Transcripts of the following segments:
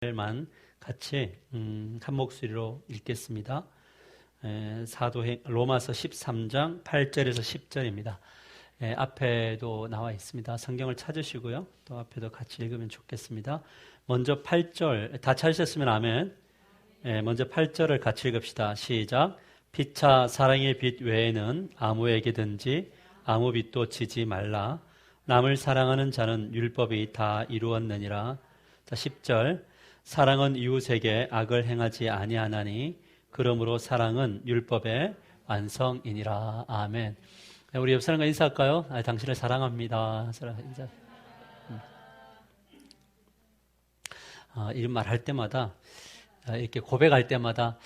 만 같이 한 목소리로 읽겠습니다. 로마서 13장 8절에서 10절입니다. 앞에도 나와 있습니다. 성경을 찾으시고요. 또 앞에도 같이 읽으면 좋겠습니다. 먼저 8절, 다 찾으셨으면 아멘. 먼저 8절을 같이 읽읍시다. 시작. 피차 사랑의 빛 외에는 아무에게든지 아무 빛도 지지 말라. 남을 사랑하는 자는 율법이 다 이루었느니라. 자, 10절. 사랑은 이웃에게 악을 행하지 아니하나니 그러므로 사랑은 율법의 완성이니라. 아멘. 우리 옆 사람과 인사할까요? 당신을 사랑합니다. 인사. 이런 말 할 때마다 이렇게 고백할 때마다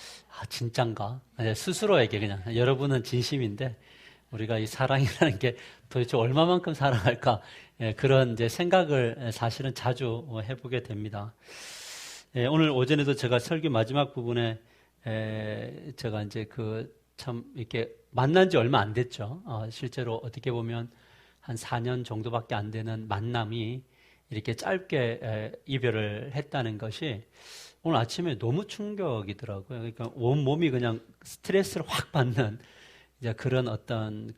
진짠가? 스스로에게 그냥 여러분은 진심인데 우리가 이 사랑이라는 게 도대체 얼마만큼 사랑할까? 그런 이제 생각을 사실은 자주 해보게 됩니다. 오늘 오전에도 제가 설교 마지막 부분에 제가 이제 참 이렇게 만난 지 얼마 안 됐죠. 실제로 어떻게 보면 한 4년 정도밖에 안 되는 만남이 이렇게 짧게 이별을 했다는 것이 오늘 아침에 너무 충격이더라고요. 그러니까 온 몸이 그냥 스트레스를 확 받는 이제 그런 어떤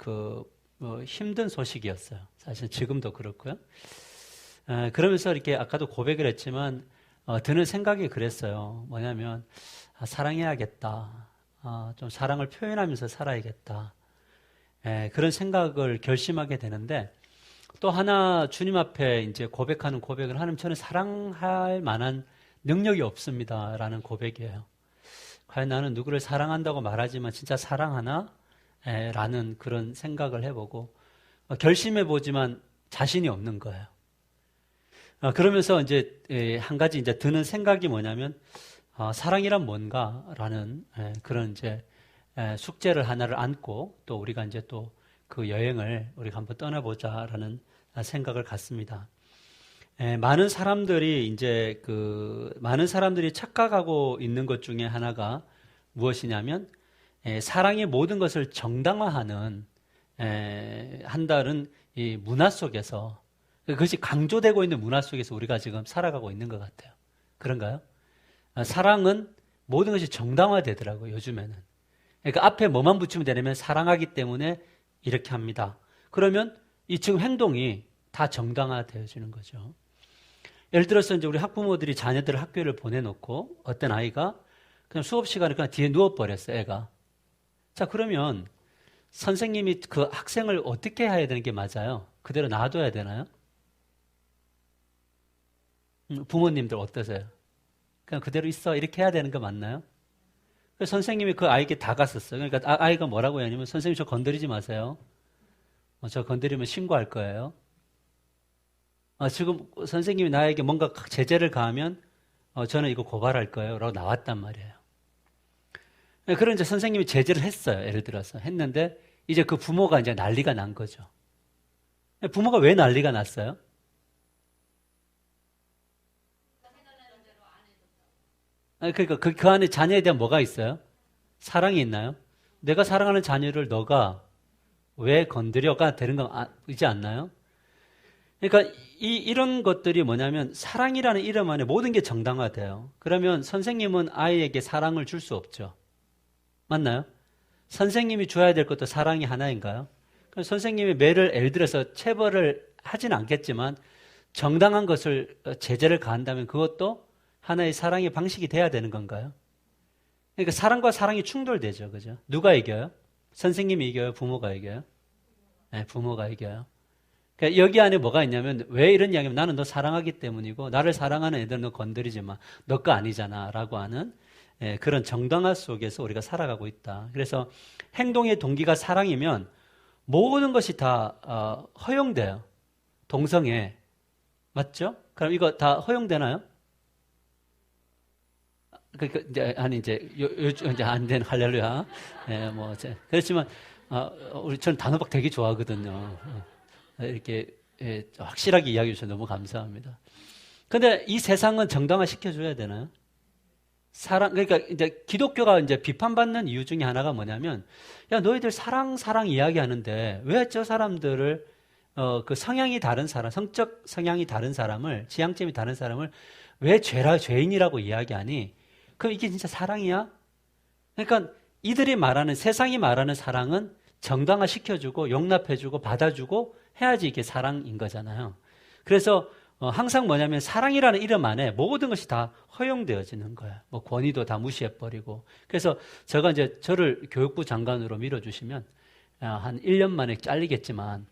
힘든 소식이었어요. 사실 지금도 그렇고요. 그러면서 이렇게 아까도 고백을 했지만 드는 생각이 그랬어요. 뭐냐면 사랑해야겠다. 좀 사랑을 표현하면서 살아야겠다. 그런 생각을 결심하게 되는데 또 하나 주님 앞에 이제 고백하는 고백을 하는 저는 사랑할 만한 능력이 없습니다라는 고백이에요. 과연 나는 누구를 사랑한다고 말하지만 진짜 사랑하나? 라는 그런 생각을 해보고 결심해보지만 자신이 없는 거예요. 그러면서 이제 한 가지 이제 드는 생각이 뭐냐면 사랑이란 뭔가라는 그런 이제 숙제를 하나를 안고 또 우리가 이제 또 그 여행을 우리가 한번 떠나보자라는 생각을 갖습니다. 많은 사람들이 이제 많은 사람들이 착각하고 있는 것 중에 하나가 무엇이냐면 사랑의 모든 것을 정당화하는 한다는 이 문화 속에서 그것이 강조되고 있는 문화 속에서 우리가 지금 살아가고 있는 것 같아요. 그런가요? 사랑은 모든 것이 정당화되더라고요, 요즘에는. 그러니까 앞에 뭐만 붙이면 되냐면 사랑하기 때문에 이렇게 합니다. 그러면 이 지금 행동이 다 정당화되어지는 거죠. 예를 들어서 이제 우리 학부모들이 자녀들을 학교를 보내놓고 어떤 아이가 그냥 수업 시간에 그냥 뒤에 누워버렸어요, 애가. 자, 그러면 선생님이 그 학생을 어떻게 해야 되는 게 맞아요? 그대로 놔둬야 되나요? 부모님들 어떠세요? 그냥 그대로 있어 이렇게 해야 되는 거 맞나요? 선생님이 그 아이에게 다가섰어요. 그러니까 아이가 뭐라고 하냐면 선생님 저 건드리지 마세요. 저 건드리면 신고할 거예요. 지금 선생님이 나에게 뭔가 제재를 가하면 저는 이거 고발할 거예요 라고 나왔단 말이에요. 그런 이제 선생님이 제재를 했어요. 예를 들어서 했는데 이제 그 부모가 이제 난리가 난 거죠. 부모가 왜 난리가 났어요? 그러니까 그 안에 자녀에 대한 뭐가 있어요? 사랑이 있나요? 내가 사랑하는 자녀를 너가 왜 건드려가 되는 거이지 않나요? 그러니까 이런 것들이 뭐냐면 사랑이라는 이름 안에 모든 게 정당화돼요. 그러면 선생님은 아이에게 사랑을 줄 수 없죠. 맞나요? 선생님이 줘야 될 것도 사랑이 하나인가요? 그럼 선생님이 매를 예를 들어서 체벌을 하진 않겠지만 정당한 것을 제재를 가한다면 그것도 하나의 사랑의 방식이 돼야 되는 건가요? 그러니까 사랑과 사랑이 충돌되죠. 그죠? 누가 이겨요? 선생님이 이겨요? 부모가 이겨요? 네, 부모가 이겨요. 그러니까 여기 안에 뭐가 있냐면 왜 이런 이야기냐면 나는 너 사랑하기 때문이고 나를 사랑하는 애들은 너 건드리지 마. 너 거 아니잖아 라고 하는 그런 정당화 속에서 우리가 살아가고 있다. 그래서 행동의 동기가 사랑이면 모든 것이 다 허용돼요. 동성애. 맞죠? 그럼 이거 다 허용되나요? 이제 이제 안 된 할렐루야. 그렇지만 저는 단호박 되게 좋아하거든요. 이렇게 확실하게 이야기해 주셔서 너무 감사합니다. 근데 이 세상은 정당화 시켜줘야 되나요? 그러니까 이제 기독교가 이제 비판받는 이유 중에 하나가 뭐냐면, 야, 너희들 사랑 이야기하는데 왜 저 사람들을 그 성향이 다른 사람, 성적 성향이 다른 사람을, 지향점이 다른 사람을 왜 죄인이라고 이야기하니? 그럼 이게 진짜 사랑이야? 그러니까 이들이 말하는, 세상이 말하는 사랑은 정당화시켜주고 용납해주고 받아주고 해야지 이게 사랑인 거잖아요. 그래서 항상 뭐냐면 사랑이라는 이름 안에 모든 것이 다 허용되어지는 거예요. 뭐 권위도 다 무시해버리고. 그래서 제가 이제 저를 교육부 장관으로 밀어주시면 한 1년 만에 잘리겠지만,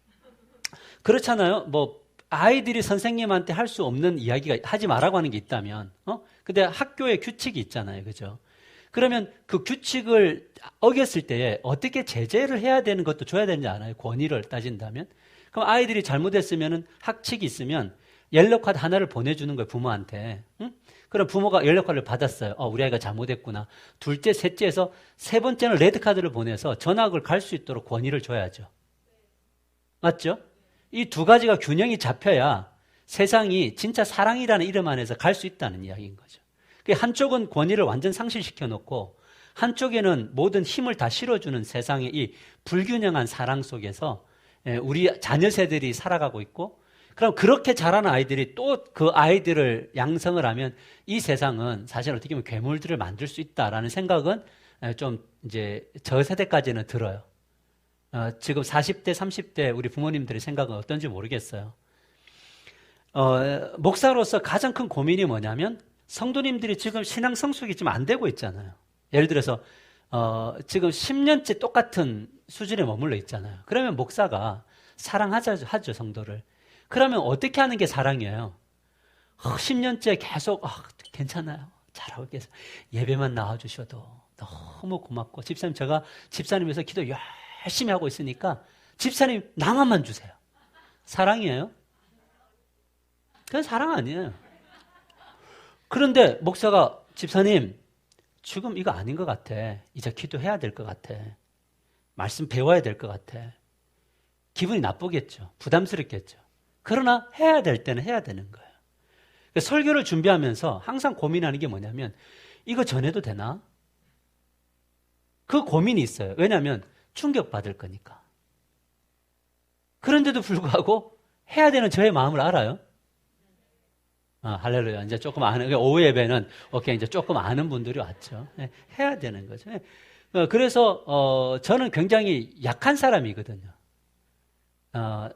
그렇잖아요. 뭐 아이들이 선생님한테 할 수 없는 이야기가, 하지 말라고 하는 게 있다면, 근데 학교에 규칙이 있잖아요. 그죠? 그러면 그 규칙을 어겼을 때에 어떻게 제재를 해야 되는 것도 줘야 되는지 알아요? 권위를 따진다면. 그럼 아이들이 잘못했으면 학칙이 있으면 옐로카드 하나를 보내주는 거예요, 부모한테. 응? 그럼 부모가 옐로카드를 받았어요. 우리 아이가 잘못했구나. 둘째, 셋째에서 세 번째는 레드카드를 보내서 전학을 갈 수 있도록 권위를 줘야죠. 맞죠? 이 두 가지가 균형이 잡혀야 세상이 진짜 사랑이라는 이름 안에서 갈 수 있다는 이야기인 거죠. 한쪽은 권위를 완전 상실시켜 놓고 한쪽에는 모든 힘을 다 실어주는 세상의 이 불균형한 사랑 속에서 우리 자녀 세들이 살아가고 있고, 그럼 그렇게 자라는 아이들이 또 그 아이들을 양성을 하면 이 세상은 사실 어떻게 보면 괴물들을 만들 수 있다라는 생각은 좀 이제 저 세대까지는 들어요. 지금 40대, 30대 우리 부모님들의 생각은 어떤지 모르겠어요. 목사로서 가장 큰 고민이 뭐냐면 성도님들이 지금 신앙 성숙이 좀 안 되고 있잖아요. 예를 들어서 지금 10년째 똑같은 수준에 머물러 있잖아요. 그러면 목사가 사랑하죠, 성도를. 그러면 어떻게 하는 게 사랑이에요? 10년째 계속 괜찮아요, 잘하고 계세요, 예배만 나와주셔도 너무 고맙고, 집사님, 제가 집사님에서 기도 열심히 하고 있으니까 집사님 나만만 주세요. 사랑이에요? 그건 사랑 아니에요. 그런데 목사가, 집사님 지금 이거 아닌 것 같아, 이제 기도해야 될 것 같아, 말씀 배워야 될 것 같아. 기분이 나쁘겠죠. 부담스럽겠죠. 그러나 해야 될 때는 해야 되는 거예요. 설교를 준비하면서 항상 고민하는 게 뭐냐면, 이거 전해도 되나? 그 고민이 있어요. 왜냐하면 충격받을 거니까. 그런데도 불구하고 해야 되는 저의 마음을 알아요. 할렐루야. 이제 조금 아는, 오후 예배는, 오케이, 이제 조금 아는 분들이 왔죠. 해야 되는 거죠. 그래서, 저는 굉장히 약한 사람이거든요.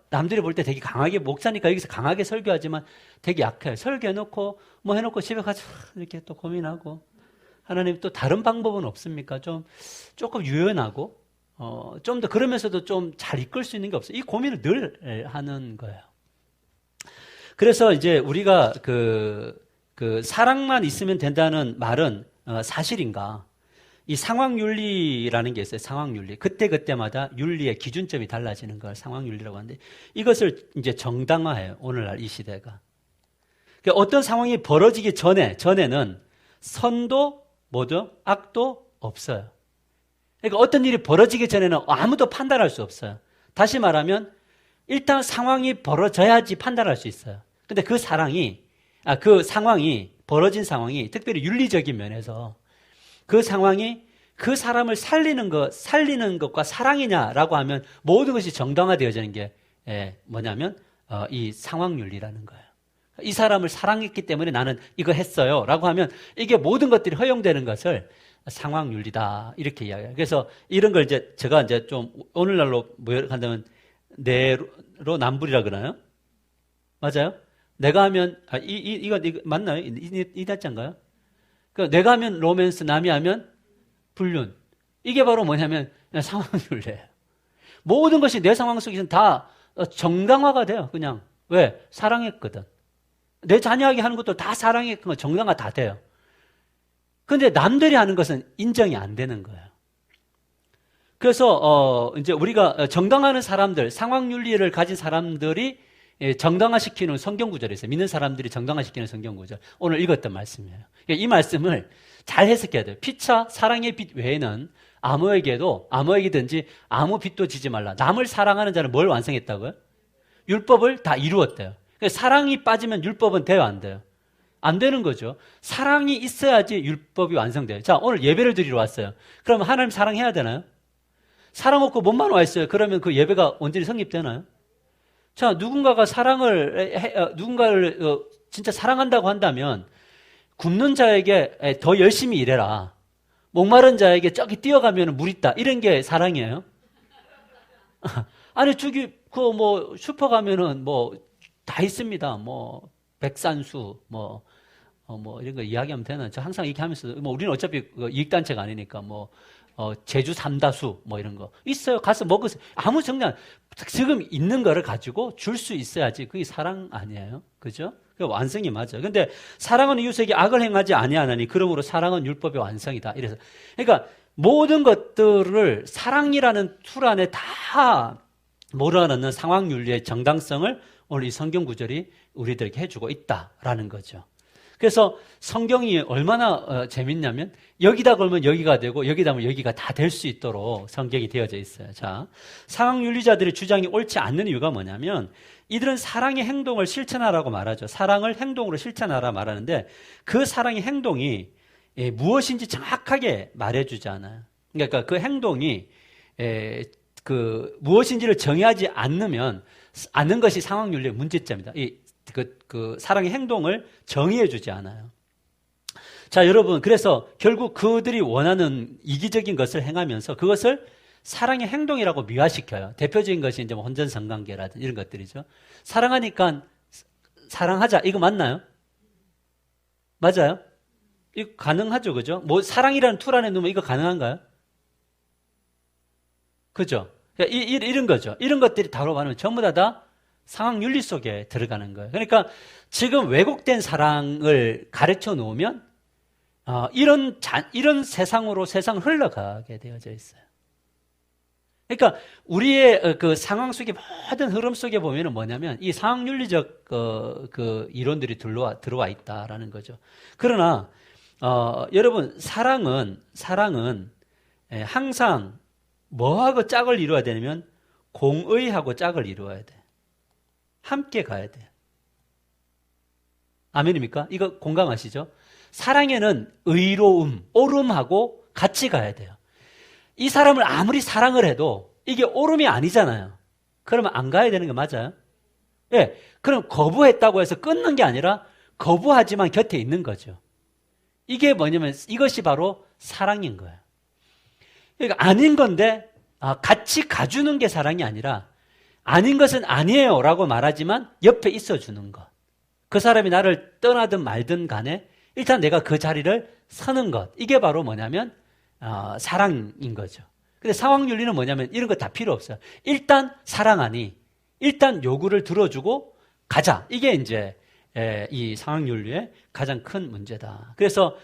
남들이 볼 때 되게 강하게, 목사니까 여기서 강하게 설교하지만 되게 약해요. 설교해놓고, 뭐 해놓고 집에 가서 이렇게 또 고민하고, 하나님 또 다른 방법은 없습니까? 조금 유연하고, 좀 더 그러면서도 좀 잘 이끌 수 있는 게 없어요. 이 고민을 늘 하는 거예요. 그래서 이제 우리가 그 사랑만 있으면 된다는 말은 사실인가? 이 상황윤리라는 게 있어요. 상황윤리. 그때마다 윤리의 기준점이 달라지는 걸 상황윤리라고 하는데, 이것을 이제 정당화해요. 오늘날 이 시대가. 그러니까 어떤 상황이 벌어지기 전에는 선도 뭐죠? 악도 없어요. 그러니까 어떤 일이 벌어지기 전에는 아무도 판단할 수 없어요. 다시 말하면 일단 상황이 벌어져야지 판단할 수 있어요. 근데 그 상황이 벌어진 상황이 특별히 윤리적인 면에서 그 상황이 그 사람을 살리는 것과 사랑이냐라고 하면 모든 것이 정당화되어지는 게 뭐냐면 이 상황윤리라는 거예요. 이 사람을 사랑했기 때문에 나는 이거 했어요 라고 하면 이게 모든 것들이 허용되는 것을 상황윤리다 이렇게 이야기해요. 그래서 이런 걸 이제 제가 이제 좀 오늘날로 한다면 내로남불이라 그러나요? 맞아요? 내가 하면 이거 맞나요? 이 단자인가요? 그러니까 내가 하면 로맨스, 남이 하면 불륜. 이게 바로 뭐냐면 상황윤리예요. 모든 것이 내 상황 속에서는 다 정당화가 돼요. 그냥 왜? 사랑했거든. 내 자녀에게 하는 것도 다 사랑했거든. 정당화 다 돼요. 그런데 남들이 하는 것은 인정이 안 되는 거예요. 그래서 이제 우리가 정당화하는 사람들, 상황윤리를 가진 사람들이 정당화시키는 성경 구절이 있어요. 믿는 사람들이 정당화시키는 성경 구절. 오늘 읽었던 말씀이에요. 이 말씀을 잘 해석해야 돼요. 피차 사랑의 빛 외에는 아무에게든지 아무 빚도 지지 말라. 남을 사랑하는 자는 뭘 완성했다고요? 율법을 다 이루었대요. 사랑이 빠지면 율법은 돼요, 안 돼요? 안 되는 거죠. 사랑이 있어야지 율법이 완성돼요. 자, 오늘 예배를 드리러 왔어요. 그럼 하나님 사랑해야 되나요? 사랑 없고 몸만 와 있어요. 그러면 그 예배가 온전히 성립되나요? 자, 누군가를 진짜 사랑한다고 한다면 굶는 자에게 더 열심히 일해라. 목마른 자에게 저기 뛰어가면 물 있다. 이런 게 사랑이에요. 아니, 저기, 슈퍼 가면은 다 있습니다. 백산수, 이런 거 이야기하면 되나? 저 항상 얘기하면서, 우리는 어차피 이익단체가 아니니까, 제주 삼다수, 이런 거. 있어요. 가서 먹으세요. 아무 정당, 지금 있는 거를 가지고 줄 수 있어야지. 그게 사랑 아니에요? 그죠? 그 완성이 맞아요. 근데 사랑은 이웃에게 악을 행하지 아니하나니, 그러므로 사랑은 율법의 완성이다. 이래서. 그러니까 모든 것들을 사랑이라는 틀 안에 다 몰아넣는 상황윤리의 정당성을 오늘 이 성경 구절이 우리들에게 해주고 있다라는 거죠. 그래서 성경이 얼마나 재밌냐면 여기다 걸면 여기가 되고 여기다 하면 여기가 다 될 수 있도록 성경이 되어져 있어요. 자, 상황윤리자들의 주장이 옳지 않는 이유가 뭐냐면 이들은 사랑의 행동을 실천하라고 말하죠. 사랑을 행동으로 실천하라 말하는데 그 사랑의 행동이 무엇인지 정확하게 말해주지 않아요. 그러니까 그 행동이 무엇인지를 정의하지 않는 것이 상황윤리의 문제점이다. 그 사랑의 행동을 정의해주지 않아요. 자, 여러분, 그래서 결국 그들이 원하는 이기적인 것을 행하면서 그것을 사랑의 행동이라고 미화시켜요. 대표적인 것이 이제 혼전성관계라든지 이런 것들이죠. 사랑하니까 사랑하자. 이거 맞나요? 맞아요? 이거 가능하죠, 그죠? 사랑이라는 틀 안에 넣으면 이거 가능한가요? 그죠? 그러니까 이런 거죠. 이런 것들이 다로 말하면 전부 다 상황 윤리 속에 들어가는 거예요. 그러니까 지금 왜곡된 사랑을 가르쳐 놓으면 이런 세상으로 세상을 흘러가게 되어져 있어요. 그러니까 우리의 그 상황 속의 모든 흐름 속에 보면은 뭐냐면 이 상황 윤리적 그 이론들이 들어와 있다라는 거죠. 그러나 여러분 사랑은 항상 뭐하고 짝을 이루어야 되냐면 공의하고 짝을 이루어야 돼. 함께 가야 돼. 아멘입니까? 이거 공감하시죠? 사랑에는 의로움, 옳음하고 같이 가야 돼요. 이 사람을 아무리 사랑을 해도 이게 옳음이 아니잖아요. 그러면 안 가야 되는 게 맞아요? 예. 그럼 거부했다고 해서 끊는 게 아니라 거부하지만 곁에 있는 거죠. 이게 뭐냐면 이것이 바로 사랑인 거예요. 그러니까 아닌 건데 같이 가주는 게 사랑이 아니라 아닌 것은 아니에요 라고 말하지만 옆에 있어주는 것. 그 사람이 나를 떠나든 말든 간에 일단 내가 그 자리를 서는 것. 이게 바로 뭐냐면 사랑인 거죠. 근데 상황윤리는 뭐냐면 이런 거 다 필요 없어요. 일단 사랑하니 일단 요구를 들어주고 가자. 이게 이제 이 상황윤리의 가장 큰 문제다. 그래서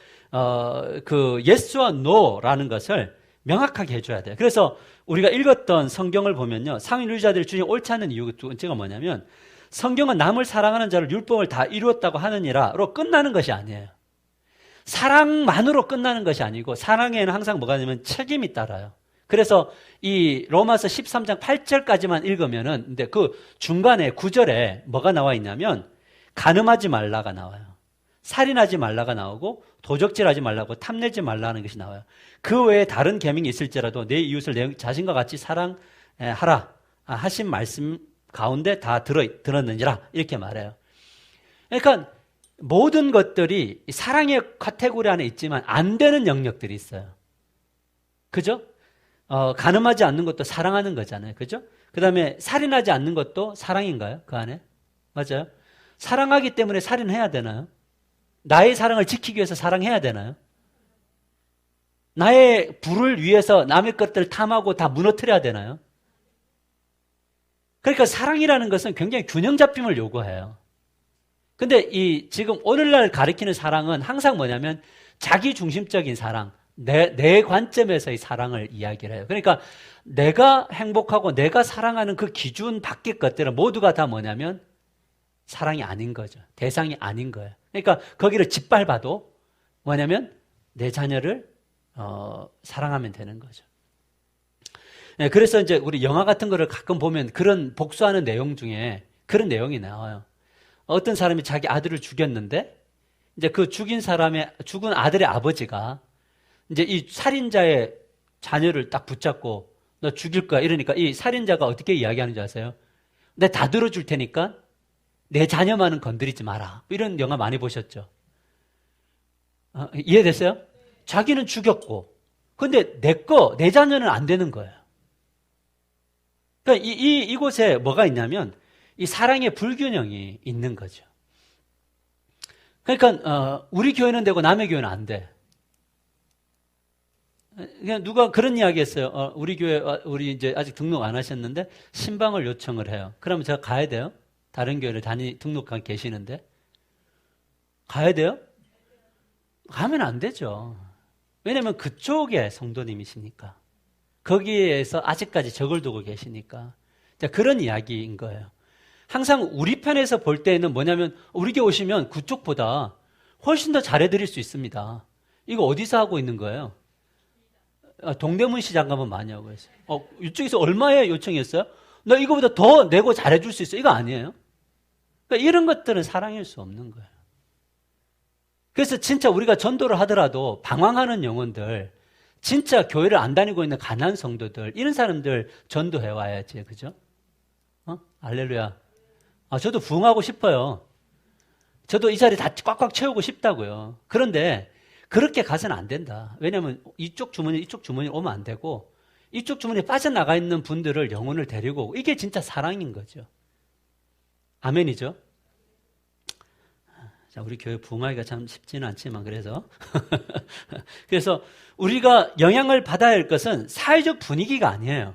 그 예스와 노라는 것을 명확하게 해줘야 돼요. 그래서 우리가 읽었던 성경을 보면요. 상황윤리자들이 주장이 옳지 않은 이유 두 번째가 뭐냐면 성경은 남을 사랑하는 자를 율법을 다 이루었다고 하느니라로 끝나는 것이 아니에요. 사랑만으로 끝나는 것이 아니고 사랑에는 항상 뭐가 있냐면 책임이 따라요. 그래서 이 로마서 13장 8절까지만 읽으면은 근데 그 중간에 9절에 뭐가 나와 있냐면 간음하지 말라가 나와요. 살인하지 말라가 나오고 도적질하지 말라고 탐내지 말라는 것이 나와요. 그 외에 다른 계명이 있을지라도 내 이웃을 내 자신과 같이 사랑하라 하신 말씀 가운데 다 들었는지라 이렇게 말해요. 그러니까 모든 것들이 사랑의 카테고리 안에 있지만 안 되는 영역들이 있어요. 그죠? 간음하지 않는 것도 사랑하는 거잖아요. 그죠? 그 다음에 살인하지 않는 것도 사랑인가요? 그 안에? 맞아요? 사랑하기 때문에 살인해야 되나요? 나의 사랑을 지키기 위해서 사랑해야 되나요? 나의 부를 위해서 남의 것들을 탐하고 다 무너뜨려야 되나요? 그러니까 사랑이라는 것은 굉장히 균형 잡힘을 요구해요. 근데 지금 오늘날 가리키는 사랑은 항상 뭐냐면 자기 중심적인 사랑, 내 관점에서의 사랑을 이야기를 해요. 그러니까 내가 행복하고 내가 사랑하는 그 기준 밖의 것들은 모두가 다 뭐냐면 사랑이 아닌 거죠. 대상이 아닌 거예요. 그러니까 거기를 짓밟아도 뭐냐면 내 자녀를 사랑하면 되는 거죠. 네, 그래서 이제 우리 영화 같은 거를 가끔 보면 그런 복수하는 내용 중에 그런 내용이 나와요. 어떤 사람이 자기 아들을 죽였는데 이제 그 죽은 아들의 아버지가 이제 이 살인자의 자녀를 딱 붙잡고 너 죽일 거야 이러니까 이 살인자가 어떻게 이야기하는지 아세요? 내가 다 들어줄 테니까 내 자녀만은 건드리지 마라. 이런 영화 많이 보셨죠? 이해됐어요? 자기는 죽였고, 근데 내 자녀는 안 되는 거예요. 그러니까 이곳에 뭐가 있냐면, 이 사랑의 불균형이 있는 거죠. 그러니까, 우리 교회는 되고 남의 교회는 안 돼. 그냥 누가 그런 이야기 했어요. 우리 교회, 우리 이제 아직 등록 안 하셨는데, 신방을 요청을 해요. 그러면 제가 가야 돼요? 다른 교회를 등록한 계시는데? 가야 돼요? 가면 안 되죠. 왜냐면 그쪽에 성도님이시니까. 거기에서 아직까지 적을 두고 계시니까. 그런 이야기인 거예요. 항상 우리 편에서 볼 때는 뭐냐면, 우리 교회 오시면 그쪽보다 훨씬 더 잘해드릴 수 있습니다. 이거 어디서 하고 있는 거예요? 동대문 시장 가면 많이 하고 있어요. 이쪽에서 얼마에 요청했어요? 나 이거보다 더 내고 잘해줄 수 있어. 이거 아니에요? 그러니까 이런 것들은 사랑일 수 없는 거예요. 그래서 진짜 우리가 전도를 하더라도 방황하는 영혼들, 진짜 교회를 안 다니고 있는 가난한 성도들, 이런 사람들 전도해 와야지. 그죠? 할렐루야. 저도 부흥하고 싶어요. 저도 이 자리 다 꽉꽉 채우고 싶다고요. 그런데 그렇게 가서는 안 된다. 왜냐하면 이쪽 주머니 오면 안 되고, 이쪽 주머니에 빠져나가 있는 분들을 영혼을 데리고 오고, 이게 진짜 사랑인 거죠. 아멘이죠? 자, 우리 교회 부흥하기가 참 쉽지는 않지만, 그래서 우리가 영향을 받아야 할 것은 사회적 분위기가 아니에요.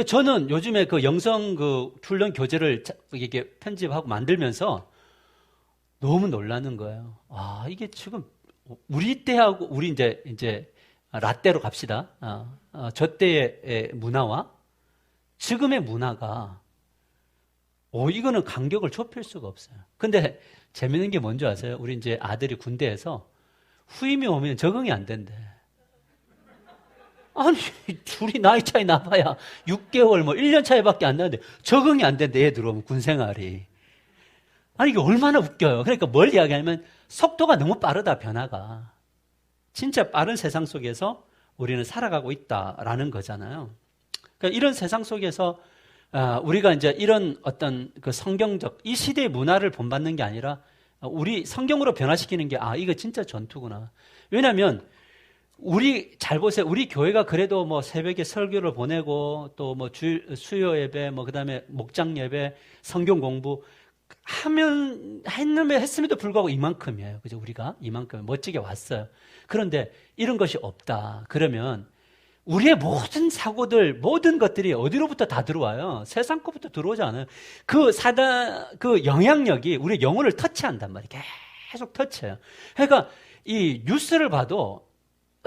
저는 요즘에 그 영성 훈련 교재를 이게 편집하고 만들면서 너무 놀라는 거예요. 이게 지금 우리 때하고, 우리 이제 라떼로 갑시다. 저 때의 문화와 지금의 문화가, 이거는 간격을 좁힐 수가 없어요. 근데 재밌는 게 뭔지 아세요? 우리 이제 아들이 군대에서 후임이 오면 적응이 안 된대. 아니, 둘이 나이 차이 나봐야 6개월, 1년 차이밖에 안 나는데 적응이 안 된대, 애 들어오면 군생활이. 아니, 이게 얼마나 웃겨요. 그러니까 뭘 이야기하냐면 속도가 너무 빠르다, 변화가. 진짜 빠른 세상 속에서 우리는 살아가고 있다라는 거잖아요. 그러니까 이런 세상 속에서 우리가 이제 이런 어떤 그 성경적 이 시대의 문화를 본받는 게 아니라 우리 성경으로 변화시키는 게 이거 진짜 전투구나. 왜냐하면 우리 잘 보세요. 우리 교회가 그래도 뭐 새벽에 설교를 보내고 또 뭐 수요 예배 그다음에 목장 예배 성경 공부 했음에도 불구하고 이만큼이에요. 그죠? 우리가 이만큼 멋지게 왔어요. 그런데 이런 것이 없다. 그러면 우리의 모든 사고들, 모든 것들이 어디로부터 다 들어와요? 세상 것부터 들어오지 않아요. 그 영향력이 우리의 영혼을 터치한단 말이에요. 계속 터치해요. 그러니까 이 뉴스를 봐도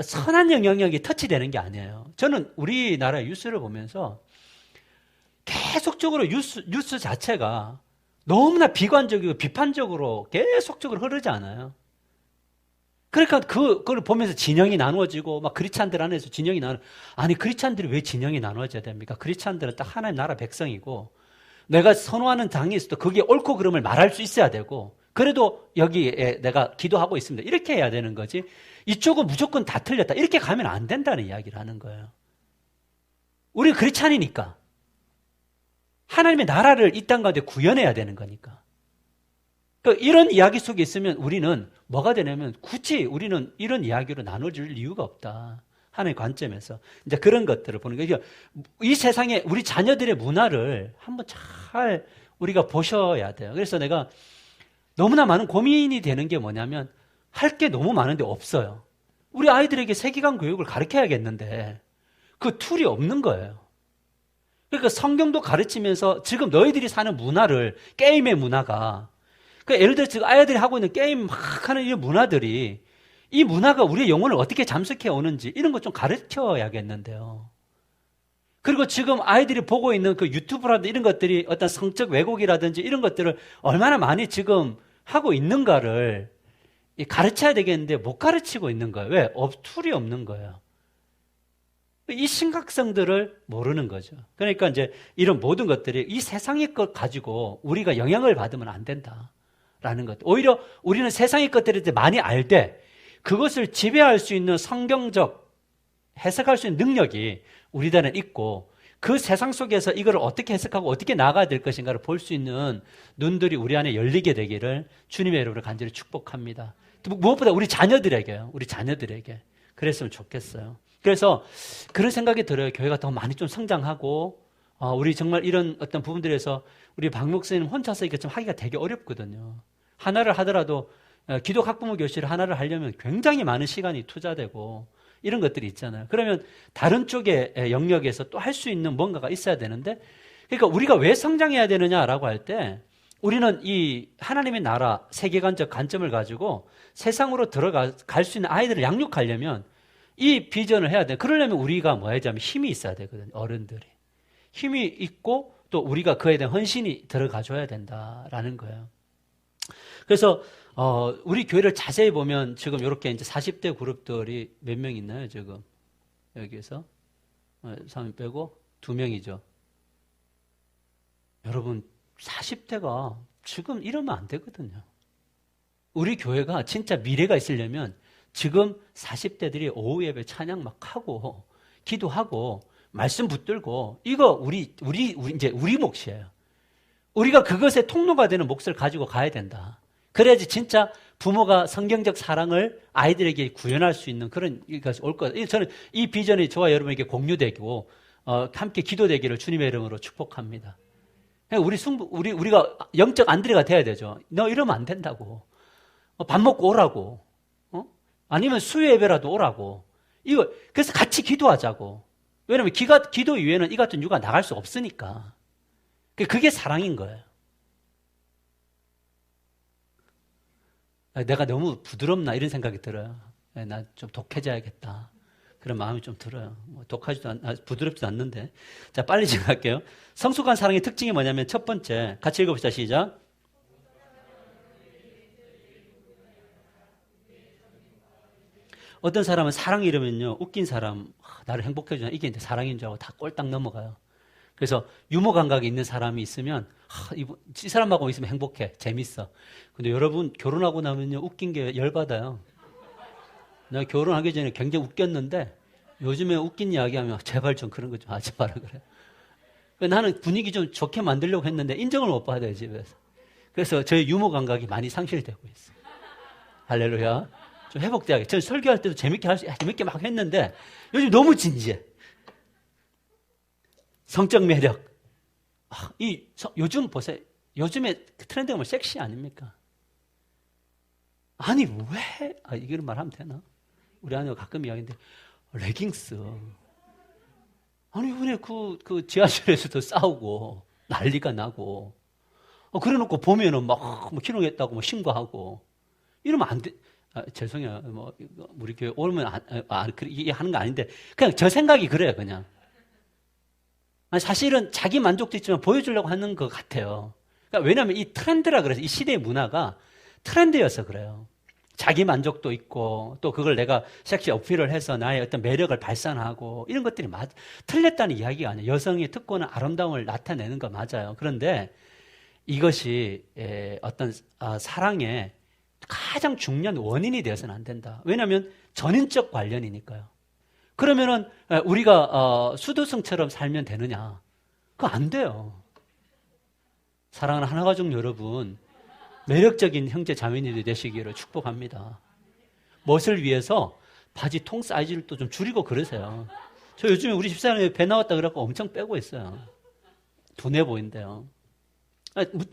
선한 영향력이 터치되는 게 아니에요. 저는 우리나라 뉴스를 보면서 계속적으로 뉴스 자체가 너무나 비관적이고 비판적으로 계속적으로 흐르지 않아요. 그러니까 그걸 보면서 진영이 나누어지고 막 크리스찬들 안에서 진영이 아니 크리스찬들이 왜 진영이 나누어져야 됩니까? 크리스찬들은 딱 하나님 나라 백성이고 내가 선호하는 당이 있어도 그게 옳고 그름을 말할 수 있어야 되고 그래도 여기에 내가 기도하고 있습니다. 이렇게 해야 되는 거지. 이쪽은 무조건 다 틀렸다. 이렇게 가면 안 된다는 이야기를 하는 거예요. 우리는 크리스찬이니까 하나님의 나라를 이 땅 가운데 구현해야 되는 거니까. 그러니까 이런 이야기 속에 있으면 우리는 뭐가 되냐면 굳이 우리는 이런 이야기로 나눠줄 이유가 없다. 하나의 관점에서. 이제 그런 것들을 보는 거예요. 이 세상에 우리 자녀들의 문화를 한번 잘 우리가 보셔야 돼요. 그래서 내가 너무나 많은 고민이 되는 게 뭐냐면 할 게 너무 많은데 없어요. 우리 아이들에게 세계관 교육을 가르쳐야겠는데 그 툴이 없는 거예요. 그러니까 성경도 가르치면서 지금 너희들이 사는 문화를, 게임의 문화가, 그러니까 예를 들어 지금 아이들이 하고 있는 게임 막 하는 이 문화들이, 이 문화가 우리의 영혼을 어떻게 잠식해 오는지 이런 것 좀 가르쳐야겠는데요. 그리고 지금 아이들이 보고 있는 그 유튜브라든지 이런 것들이 어떤 성적 왜곡이라든지 이런 것들을 얼마나 많이 지금 하고 있는가를 가르쳐야 되겠는데 못 가르치고 있는 거예요. 왜? 툴이 없는 거예요. 이 심각성들을 모르는 거죠. 그러니까 이제 이런 모든 것들이 이 세상의 것 가지고 우리가 영향을 받으면 안 된다라는 것. 오히려 우리는 세상의 것들에 대해 많이 알되 그것을 지배할 수 있는 성경적 해석할 수 있는 능력이 우리들은 있고 그 세상 속에서 이걸 어떻게 해석하고 어떻게 나가야 될 것인가를 볼 수 있는 눈들이 우리 안에 열리게 되기를 주님의 이름으로 간절히 축복합니다. 무엇보다 우리 자녀들에게요. 우리 자녀들에게. 그랬으면 좋겠어요. 그래서 그런 생각이 들어요. 교회가 더 많이 좀 성장하고, 우리 정말 이런 어떤 부분들에서 우리 박 목사님 혼자서 이게 좀 하기가 되게 어렵거든요. 하나를 하더라도 기독 학부모 교실을 하나를 하려면 굉장히 많은 시간이 투자되고 이런 것들이 있잖아요. 그러면 다른 쪽의 영역에서 또 할 수 있는 뭔가가 있어야 되는데, 그러니까 우리가 왜 성장해야 되느냐라고 할 때 우리는 이 하나님의 나라 세계관적 관점을 가지고 세상으로 들어갈 수 있는 아이들을 양육하려면 이 비전을 해야 돼. 그러려면 우리가 뭐 해야 되면 힘이 있어야 되거든요. 어른들이. 힘이 있고 또 우리가 그에 대한 헌신이 들어가 줘야 된다라는 거예요. 그래서 우리 교회를 자세히 보면 지금 이렇게 이제 40대 그룹들이 몇 명 있나요, 지금? 여기에서 3명 빼고 2명이죠. 여러분 40대가 지금 이러면 안 되거든요. 우리 교회가 진짜 미래가 있으려면 지금 40대들이 오후 예배 찬양 막 하고 기도하고 말씀 붙들고 이거 우리 몫이에요. 우리가 그것의 통로가 되는 몫을 가지고 가야 된다. 그래야지 진짜 부모가 성경적 사랑을 아이들에게 구현할 수 있는 그런 것이 올 거예요. 저는 이 비전이 저와 여러분에게 공유되고 함께 기도되기를 주님의 이름으로 축복합니다. 우리가 영적 안드레가 돼야 되죠. 너 이러면 안 된다고. 밥 먹고 오라고. 아니면 수요 예배라도 오라고. 그래서 같이 기도하자고. 왜냐면 기도 이외에는 이 같은 유가 나갈 수 없으니까. 그게 사랑인 거예요. 내가 너무 부드럽나 이런 생각이 들어요. 나 좀 독해져야겠다. 그런 마음이 좀 들어요. 부드럽지도 않는데. 자, 빨리 진행할게요. 성숙한 사랑의 특징이 뭐냐면 첫 번째, 같이 읽어봅시다. 시작. 어떤 사람은 사랑이 이러면요, 웃긴 사람, 나를 행복해 주잖아. 이게 이제 사랑인 줄 알고 다 꼴딱 넘어가요. 그래서 유머 감각이 있는 사람이 있으면 이 사람하고 있으면 행복해, 재밌어. 근데 여러분 결혼하고 나면요, 웃긴 게 열받아요. 내가 결혼하기 전에 굉장히 웃겼는데 요즘에 웃긴 이야기하면 제발 좀 그런 거 좀 하지 마라 그래. 나는 분위기 좀 좋게 만들려고 했는데 인정을 못 받아요, 집에서. 그래서 저의 유머 감각이 많이 상실되고 있어요. 할렐루야. 좀 회복돼야겠어요. 저는 설교할 때도 재밌게 막 했는데 요즘 너무 진지해. 성적 매력. 요즘 보세요. 요즘에 트렌드가 뭐 섹시 아닙니까? 아니, 왜? 이런 말 하면 되나? 우리 아내가 가끔 이야기하는데, 레깅스. 아니, 이번에 그 지하철에서도 싸우고, 난리가 나고, 그래 놓고 보면은 막, 기록했다고 뭐 신고하고, 이러면 안 돼. 죄송해요. 우리 교회 오면 이게 하는 거 아닌데, 그냥 저 생각이 그래요, 그냥. 사실은 자기 만족도 있지만 보여주려고 하는 것 같아요. 그러니까 왜냐하면 이 트렌드라 그래서 이 시대의 문화가 트렌드여서 그래요. 자기 만족도 있고 또 그걸 내가 섹시 어필을 해서 나의 어떤 매력을 발산하고 이런 것들이 틀렸다는 이야기가 아니에요. 여성의 특권은 아름다움을 나타내는 거 맞아요. 그런데 이것이 어떤 사랑의 가장 중요한 원인이 되어서는 안 된다. 왜냐하면 전인적 관련이니까요. 그러면은 우리가 수도승처럼 살면 되느냐? 그거 안 돼요. 사랑하는 하나가족 여러분, 매력적인 형제 자매님들이 되시기를 축복합니다. 멋을 위해서 바지 통 사이즈를 또 좀 줄이고 그러세요. 저 요즘에 우리 집사람이 배 나왔다 그래갖고 엄청 빼고 있어요. 둔해 보인대요.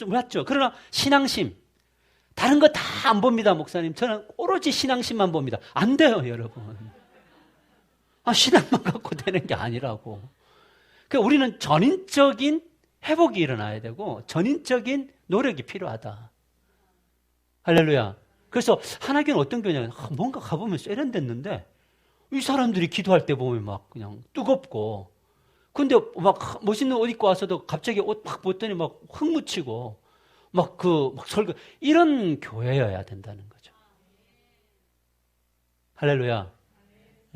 맞죠? 그러나 신앙심, 다른 거 다 안 봅니다, 목사님. 저는 오로지 신앙심만 봅니다. 안 돼요, 여러분. 신앙만 갖고 되는 게 아니라고. 그러니까 우리는 전인적인 회복이 일어나야 되고 전인적인 노력이 필요하다. 할렐루야. 그래서 하나교는 어떤 교회냐면 뭔가 가보면 세련됐는데 이 사람들이 기도할 때 보면 막 그냥 뜨겁고 근데 막 멋있는 옷 입고 와서도 갑자기 옷 막 벗더니 막 흙 묻히고 막 설교 이런 교회여야 된다는 거죠. 할렐루야.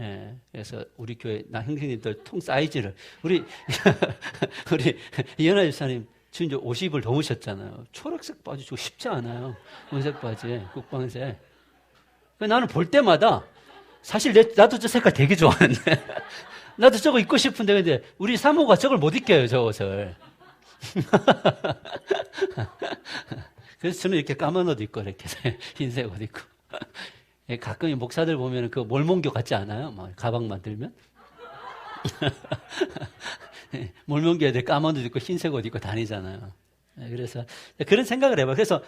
예, 그래서 우리 교회 형제님들 통 사이즈를 우리 이현아 집사님 지금 이제 50을 넘으셨잖아요. 초록색 바지 주고 쉽지 않아요. 은색 바지, 국방색. 나는 볼 때마다 사실 나도 저 색깔 되게 좋아하는데 나도 저거 입고 싶은데 근데 우리 사모가 저걸 못 입게요, 저 옷을. 그래서 저는 이렇게 까만 옷 입고 이렇게 흰색 옷 입고 가끔 목사들 보면 그 몰몬교 같지 않아요? 뭐 가방 만들면? 몰몬교 애들 까만 옷 입고 흰색 옷 입고 다니잖아요. 그래서 그런 생각을 해봐요. 그래서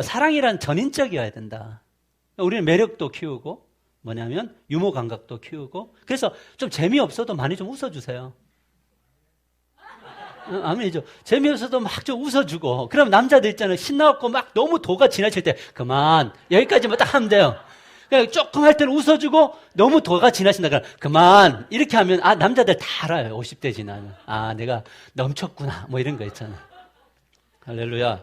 사랑이란 전인적이어야 된다. 우리는 매력도 키우고 뭐냐면 유머 감각도 키우고 그래서 좀 재미없어도 많이 좀 웃어주세요. 아멘이죠. 재미없어도 막 좀 웃어주고 그럼 남자들 있잖아요. 신나갖고 막 너무 도가 지나칠 때 그만 여기까지만 딱 하면 돼요. 그냥 조금 할 때는 웃어주고 너무 도가 지나친다 그러면 그만 이렇게 하면 남자들 다 알아요. 50대 지나면 내가 넘쳤구나 뭐 이런 거 있잖아요. 할렐루야.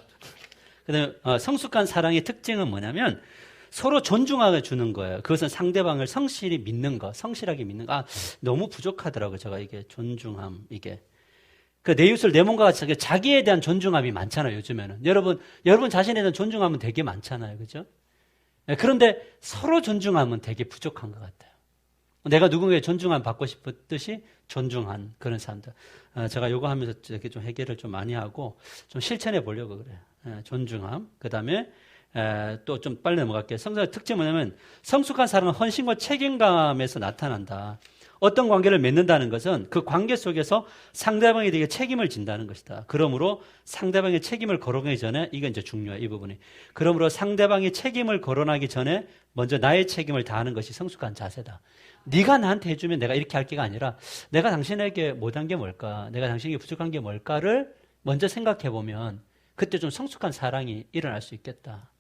그다음에 성숙한 사랑의 특징은 뭐냐면 서로 존중하게 주는 거예요. 그것은 상대방을 성실히 믿는 거, 성실하게 믿는 거. 너무 부족하더라고요. 제가 이게 존중함 이게. 그 내 이웃을 내 몸과 같이 자기에 대한 존중함이 많잖아요. 요즘에는 여러분 자신에 대한 존중함은 되게 많잖아요. 그죠? 그런데 서로 존중함은 되게 부족한 것 같아요. 내가 누군가의 존중함 받고 싶었듯이 존중한 그런 사람들. 제가 요거 하면서 이렇게 좀 해결을 좀 많이 하고 좀 실천해 보려고 그래요. 존중함. 그 다음에 또 좀 빨리 넘어갈게요. 성사의 특징은 뭐냐면 성숙한 사랑은 헌신과 책임감에서 나타난다. 어떤 관계를 맺는다는 것은 그 관계 속에서 상대방에 대해 책임을 진다는 것이다. 그러므로 상대방의 책임을 거론하기 전에 이건 이제 중요해 이 부분이. 그러므로 상대방의 책임을 거론하기 전에 먼저 나의 책임을 다하는 것이 성숙한 자세다. 네가 나한테 해주면 내가 이렇게 할 게가 아니라 내가 당신에게 못한 게 뭘까? 내가 당신에게 부족한 게 뭘까를 먼저 생각해 보면 그때 좀 성숙한 사랑이 일어날 수 있겠다.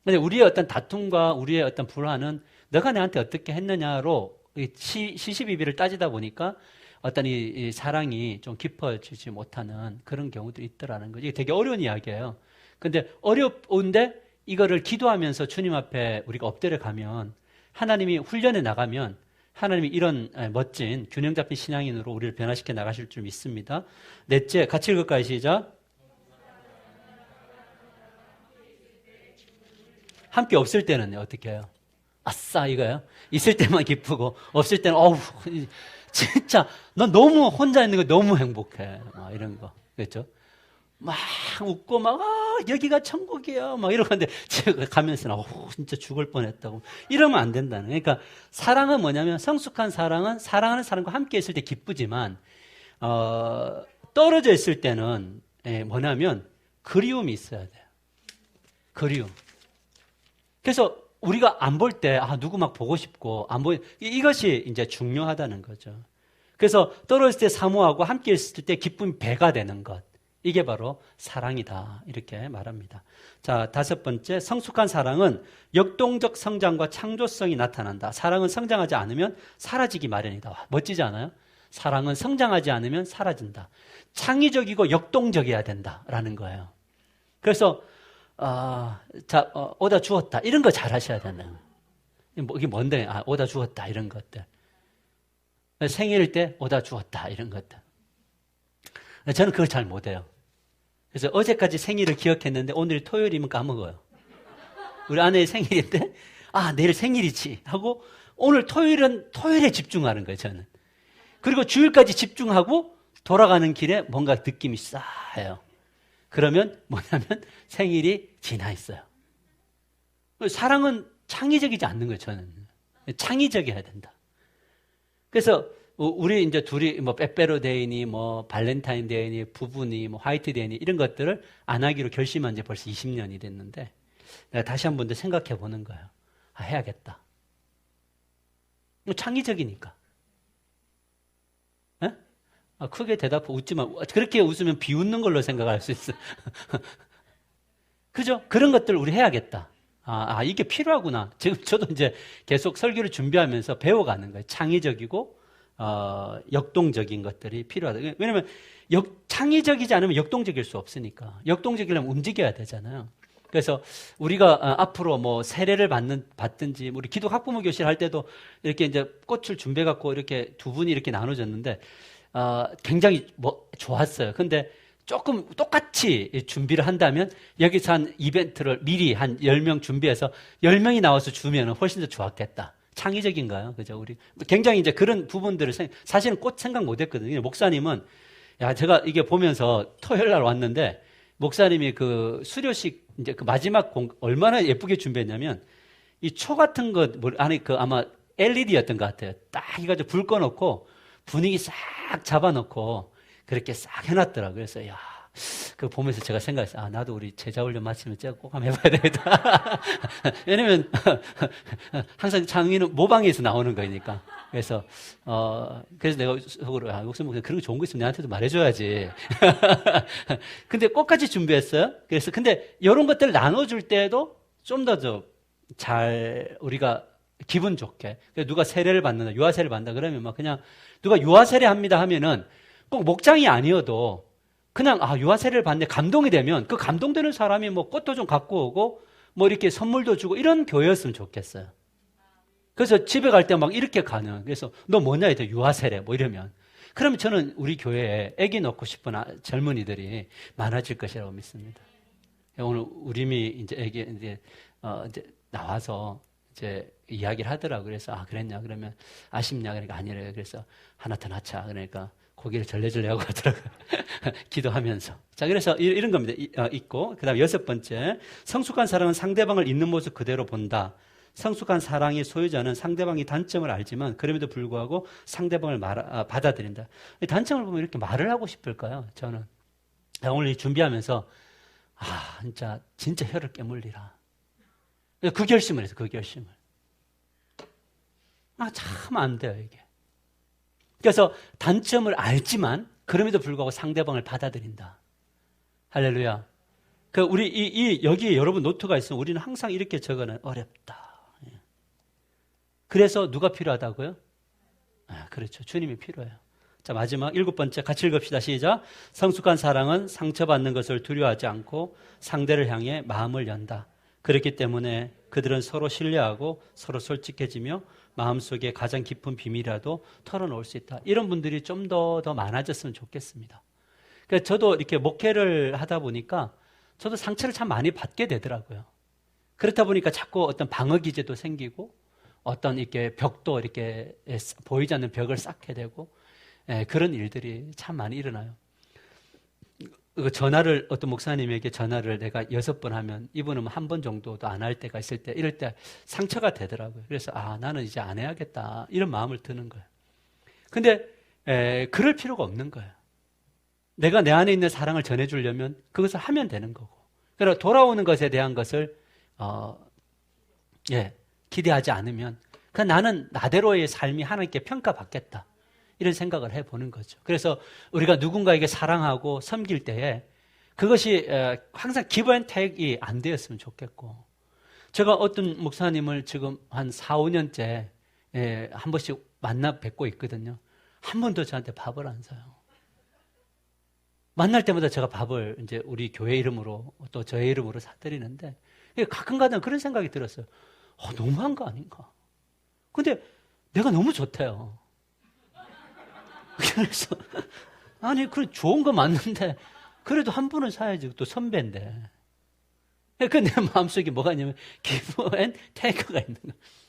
근데 우리의 어떤 다툼과 우리의 어떤 불화는 너가 나한테 어떻게 했느냐로 시시비비를 따지다 보니까 어떤 이 사랑이 좀 깊어지지 못하는 그런 경우들이 있더라는 거죠. 이게 되게 어려운 이야기예요. 근데 어려운데 이거를 기도하면서 주님 앞에 우리가 엎드려 가면 하나님이 훈련해 나가면 하나님이 이런 멋진 균형 잡힌 신앙인으로 우리를 변화시켜 나가실 줄 믿습니다. 넷째, 같이 읽을까요? 시작. 함께 없을 때는요, 어떻게 해요? 아싸, 이거요? 있을 때만 기쁘고, 없을 때는, 진짜, 난 너무 혼자 있는 거 너무 행복해. 막 이런 거. 그렇죠? 막 웃고, 막, 여기가 천국이야. 막 이러고 하는데, 제가 가면서, 진짜 죽을 뻔 했다고. 이러면 안 된다는. 그러니까, 사랑은 뭐냐면, 성숙한 사랑은 사랑하는 사람과 함께 있을 때 기쁘지만, 떨어져 있을 때는, 뭐냐면, 그리움이 있어야 돼요. 그리움. 그래서 우리가 안 볼 때, 누구 막 보고 싶고, 이것이 이제 중요하다는 거죠. 그래서 떨어질 때 사모하고 함께 있을 때 기쁨이 배가 되는 것. 이게 바로 사랑이다. 이렇게 말합니다. 자, 다섯 번째, 성숙한 사랑은 역동적 성장과 창조성이 나타난다. 사랑은 성장하지 않으면 사라지기 마련이다. 와, 멋지지 않아요? 사랑은 성장하지 않으면 사라진다. 창의적이고 역동적이어야 된다라는 거예요. 그래서 오다 주었다. 이런 거 잘 하셔야 되는. 이게 뭔데? 오다 주었다. 이런 것들. 생일 때 오다 주었다. 이런 것들. 저는 그걸 잘 못해요. 그래서 어제까지 생일을 기억했는데 오늘 토요일이면 까먹어요. 우리 아내의 생일인데, 내일 생일이지. 하고 오늘 토요일은 토요일에 집중하는 거예요, 저는. 그리고 주일까지 집중하고 돌아가는 길에 뭔가 느낌이 싸해요. 그러면 뭐냐면 생일이 지나 있어요. 사랑은 창의적이지 않는 거예요, 저는. 창의적이어야 된다. 그래서 우리 이제 둘이 뭐 빼빼로데이니 뭐 발렌타인데이니 부부니 뭐 화이트데이니 이런 것들을 안 하기로 결심한 지 벌써 20년이 됐는데 내가 다시 한 번 더 생각해 보는 거예요. 해야겠다. 창의적이니까. 크게 대답하고 웃지만 그렇게 웃으면 비웃는 걸로 생각할 수 있어. 그죠? 그런 것들 우리 해야겠다. 이게 필요하구나. 지금 저도 이제 계속 설교를 준비하면서 배워가는 거예요. 창의적이고 역동적인 것들이 필요하다. 왜냐하면 창의적이지 않으면 역동적일 수 없으니까. 역동적이려면 움직여야 되잖아요. 그래서 우리가 앞으로 뭐 세례를 받든지 우리 기독 학부모 교실 할 때도 이렇게 이제 꽃을 준비해 갖고 이렇게 두 분이 이렇게 나눠졌는데 굉장히 좋았어요. 근데 조금 똑같이 준비를 한다면 여기서 한 이벤트를 미리 한 10명 준비해서 10명이 나와서 주면 훨씬 더 좋았겠다. 창의적인가요? 그죠? 우리 굉장히 이제 그런 부분들을 사실은 꽃 생각 못 했거든요. 목사님은 제가 이게 보면서 토요일 날 왔는데 목사님이 그 수료식 이제 그 마지막 얼마나 예쁘게 준비했냐면 이 초 같은 거, 아니, 아마 LED였던 것 같아요. 딱 해가지고 불 꺼놓고 분위기 싹 잡아놓고 그렇게 싹 해놨더라고요. 그래서, 야, 그거 보면서 제가 생각했어요. 아, 나도 우리 제자훈련 마치면 제가 꼭 한번 해봐야 되겠다. 왜냐면, 항상 창의는 모방에서 나오는 거니까. 그래서, 그래서 내가 속으로, 목사님, 그런 거 좋은 거 있으면 내한테도 말해줘야지. 근데 꽃까지 준비했어요. 그래서, 근데, 이런 것들을 나눠줄 때도 좀 더 우리가 기분 좋게. 누가 세례를 받는다, 유아세례를 받는다 그러면 막 그냥, 누가 유아세례 합니다 하면은 꼭 목장이 아니어도 그냥, 유아세례를 받는데 감동이 되면 그 감동되는 사람이 뭐 꽃도 좀 갖고 오고 뭐 이렇게 선물도 주고 이런 교회였으면 좋겠어요. 그래서 집에 갈 때 막 이렇게 가는. 그래서 너 뭐냐 이래 유아세례 뭐 이러면. 그러면 저는 우리 교회에 아기 넣고 싶은 젊은이들이 많아질 것이라고 믿습니다. 오늘 우림이 이제 아기 이제 나와서 이제 이야기를 하더라고요. 그래서 그랬냐 그러면 아쉽냐 그러니까 아니래요. 그래서 하나 더 낳자 그러니까 고기를 절레절레 하고 하더라고요. 기도하면서. 자, 그래서 이런 겁니다. 있고. 그 다음에 6번째. 성숙한 사랑은 상대방을 있는 모습 그대로 본다. 성숙한 사랑의 소유자는 상대방이 단점을 알지만 그럼에도 불구하고 상대방을 받아들인다. 단점을 보면 이렇게 말을 하고 싶을까요? 저는. 오늘 준비하면서 진짜 혀를 깨물리라. 그 결심을 해서 그 결심을. 참 안 돼요, 이게. 그래서 단점을 알지만 그럼에도 불구하고 상대방을 받아들인다. 할렐루야. 우리 여기에 여러분 노트가 있으면 우리는 항상 이렇게 적어놔요. 어렵다. 그래서 누가 필요하다고요? 그렇죠. 주님이 필요해요. 자, 마지막 7번째 같이 읽읍시다. 시작. 성숙한 사랑은 상처받는 것을 두려워하지 않고 상대를 향해 마음을 연다. 그렇기 때문에 그들은 서로 신뢰하고 서로 솔직해지며 마음속에 가장 깊은 비밀이라도 털어놓을 수 있다. 이런 분들이 좀 더 많아졌으면 좋겠습니다. 그러니까 저도 이렇게 목회를 하다 보니까 저도 상처를 참 많이 받게 되더라고요. 그렇다 보니까 자꾸 어떤 방어 기제도 생기고 어떤 이렇게 벽도 이렇게 보이지 않는 벽을 쌓게 되고 그런 일들이 참 많이 일어나요. 어떤 목사님에게 전화를 내가 6번 하면 이분은 한 번 정도도 안 할 때가 있을 때 이럴 때 상처가 되더라고요. 그래서 나는 이제 안 해야겠다 이런 마음을 드는 거예요. 근데 그럴 필요가 없는 거예요. 내가 내 안에 있는 사랑을 전해주려면 그것을 하면 되는 거고. 그래서 돌아오는 것에 대한 것을 기대하지 않으면 그냥 나는 나대로의 삶이 하나님께 평가받겠다. 이런 생각을 해보는 거죠. 그래서 우리가 누군가에게 사랑하고 섬길 때에 그것이 항상 give and take이 안 되었으면 좋겠고, 제가 어떤 목사님을 지금 한 4, 5년째 한 번씩 만나 뵙고 있거든요. 한 번도 저한테 밥을 안 사요. 만날 때마다 제가 밥을 이제 우리 교회 이름으로 또 저의 이름으로 사드리는데 가끔가다 그런 생각이 들었어요. 너무한 거 아닌가? 근데 내가 너무 좋대요. 그래서 그래 좋은 거 맞는데 그래도 한 번은 사야지. 또 선배인데. 내 마음속에 뭐가 있냐면 give and take가 있는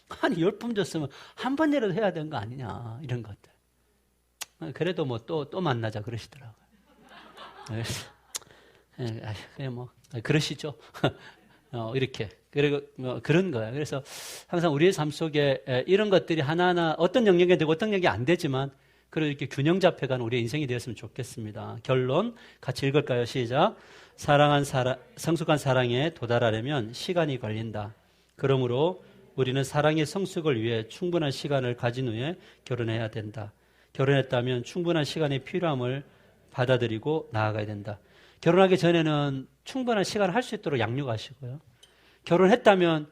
거야. 10번 줬으면 한 번이라도 해야 되는 거 아니냐 이런 것들. 그래도 뭐 또 만나자 그러시더라고요. 그래서 그냥 뭐 그러시죠. 이렇게 그리고 그런 거예요. 그래서 항상 우리의 삶 속에 이런 것들이 하나하나 어떤 영역이 되고 어떤 영역이 안 되지만 그래도 이렇게 균형 잡혀가는 우리의 인생이 되었으면 좋겠습니다. 결론 같이 읽을까요? 시작. 성숙한 사랑에 도달하려면 시간이 걸린다. 그러므로 우리는 사랑의 성숙을 위해 충분한 시간을 가진 후에 결혼해야 된다. 결혼했다면 충분한 시간이 필요함을 받아들이고 나아가야 된다. 결혼하기 전에는 충분한 시간을 할 수 있도록 양육하시고요. 결혼했다면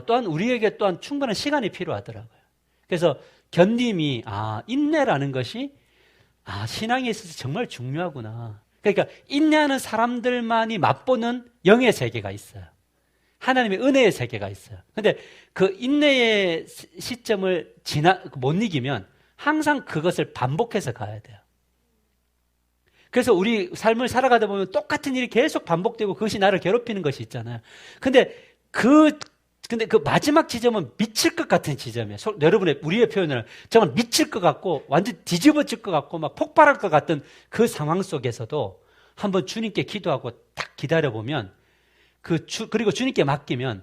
또한 우리에게 또한 충분한 시간이 필요하더라고요. 그래서 견딤이 인내라는 것이 신앙에 있어서 정말 중요하구나. 그러니까 인내하는 사람들만이 맛보는 영의 세계가 있어요. 하나님의 은혜의 세계가 있어요. 그런데 그 인내의 시점을 못 이기면 항상 그것을 반복해서 가야 돼요. 그래서 우리 삶을 살아가다 보면 똑같은 일이 계속 반복되고 그것이 나를 괴롭히는 것이 있잖아요. 근데 그 마지막 지점은 미칠 것 같은 지점이에요. 우리의 표현을 정말 미칠 것 같고 완전 뒤집어질 것 같고 막 폭발할 것 같은 그 상황 속에서도 한번 주님께 기도하고 딱 기다려보면 그리고 주님께 맡기면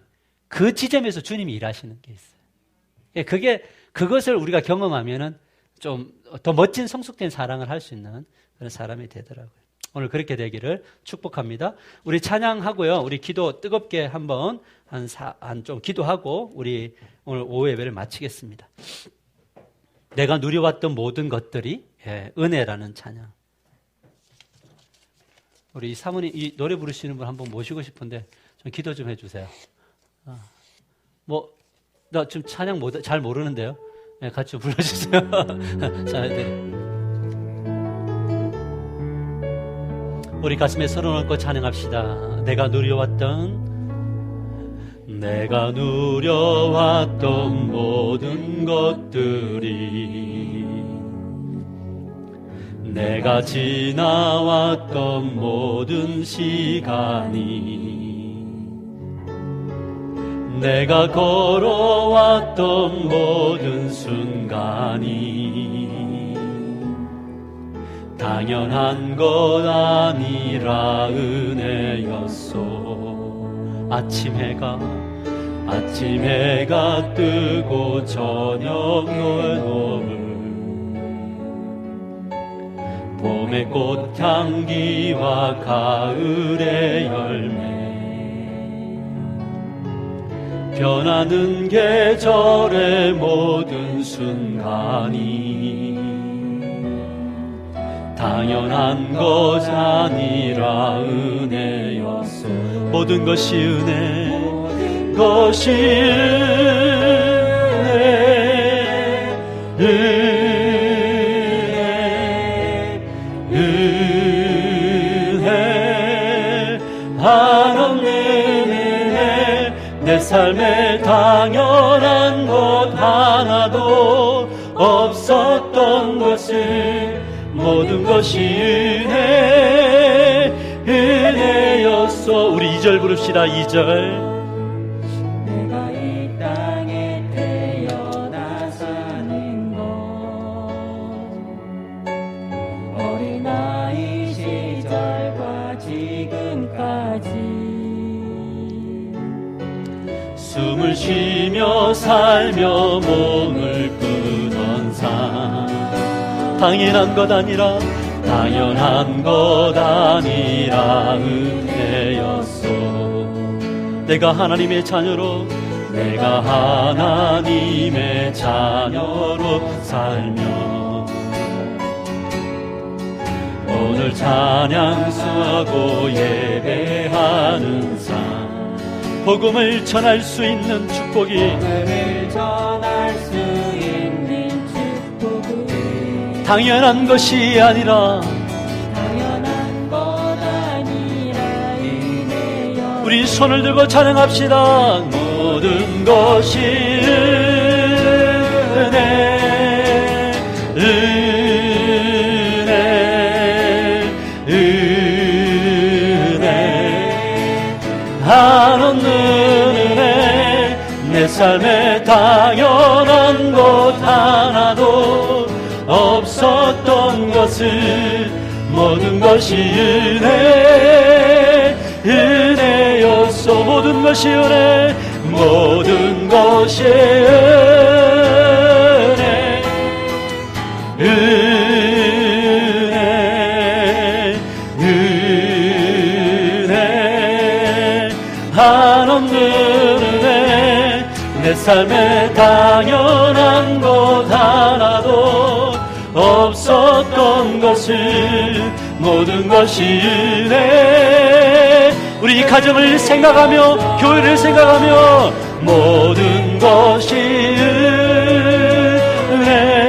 그 지점에서 주님이 일하시는 게 있어요. 그것을 우리가 경험하면은 좀 더 멋진 성숙된 사랑을 할 수 있는 그런 사람이 되더라고요. 오늘 그렇게 되기를 축복합니다. 우리 찬양하고요. 우리 기도 뜨겁게 한번 좀 기도하고 우리 오늘 오후 예배를 마치겠습니다. 내가 누려왔던 모든 것들이 은혜라는 찬양. 우리 이 사모님 이 노래 부르시는 분 한번 모시고 싶은데 좀 기도 좀 해주세요. 나 지금 찬양 잘 모르는데요. 네, 같이 좀 불러주세요. 자, 네. 우리 가슴에 손을 얹고 찬양합시다. 내가 누려왔던 모든 것들이, 내가 지나왔던 모든 시간이, 내가 걸어왔던 모든 순간이 당연한 것 아니라 은혜였소. 아침 해가 뜨고 저녁 노을, 봄의 꽃향기와 가을의 열매, 변하는 계절의 모든 순간이 당연한 것 아니라 은혜였소. 모든 것이 은혜, 은혜, 한없는 은혜. 내 삶에 당연한 것 하나도 없었던 것을, 모든 것이 은혜였소. 우리 2절 부릅시다. 2절. 내가 이 땅에 태어나 사는 것, 어린아이 시절과 지금까지 숨을 쉬며 살며 몸을 꾸던 삶, 당연한 것 아니라 은혜였소. 내가 하나님의 자녀로 살며 오늘 찬양수하고 예배하는 삶, 복음을 전할 수 있는 축복이, 당연한 것이 아니라 은혜여. 우리 손을 들고 찬양합시다. 모든 것이 은혜, 한없는 은혜. 내 삶에 당연한 것 하나도 없었던 것을, 모든 것이 은혜였소. 모든 것이 은혜, 모든 것이 은혜, 한없는 은혜. 내 삶에 당연한 것 하나도 없었던 것을, 모든 것이 은혜. 우리 이 가정을 생각하며, 교회를 생각하며, 모든 것이 은혜,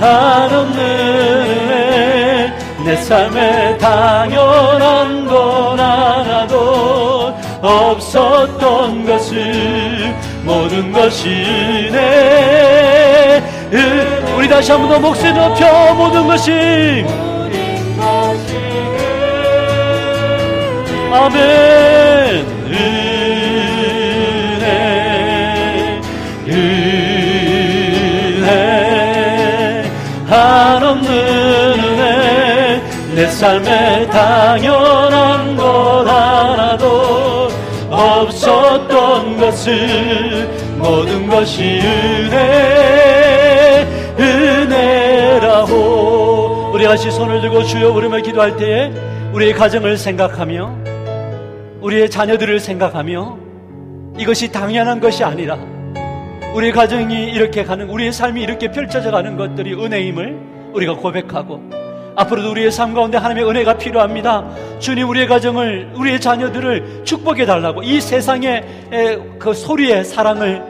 한없는 은혜. 내 삶에 당연한 것 하나도 없었던 것을, 모든 것이 은혜. 우리 다시 한 번 더 목소리 높여. 모든 것이 아멘. 은혜, 한없는 삶에 당연한 것 하나도 없었던 것을 모든 것이 은혜라고. 우리 다시 손을 들고 주여 부르며 기도할 때에 우리의 가정을 생각하며 우리의 자녀들을 생각하며 이것이 당연한 것이 아니라 우리의 가정이 이렇게 가는, 우리의 삶이 이렇게 펼쳐져 가는 것들이 은혜임을 우리가 고백하고, 앞으로도 우리의 삶 가운데 하나님의 은혜가 필요합니다. 주님, 우리의 가정을, 우리의 자녀들을 축복해 달라고. 이 세상의 그 소리의 사랑을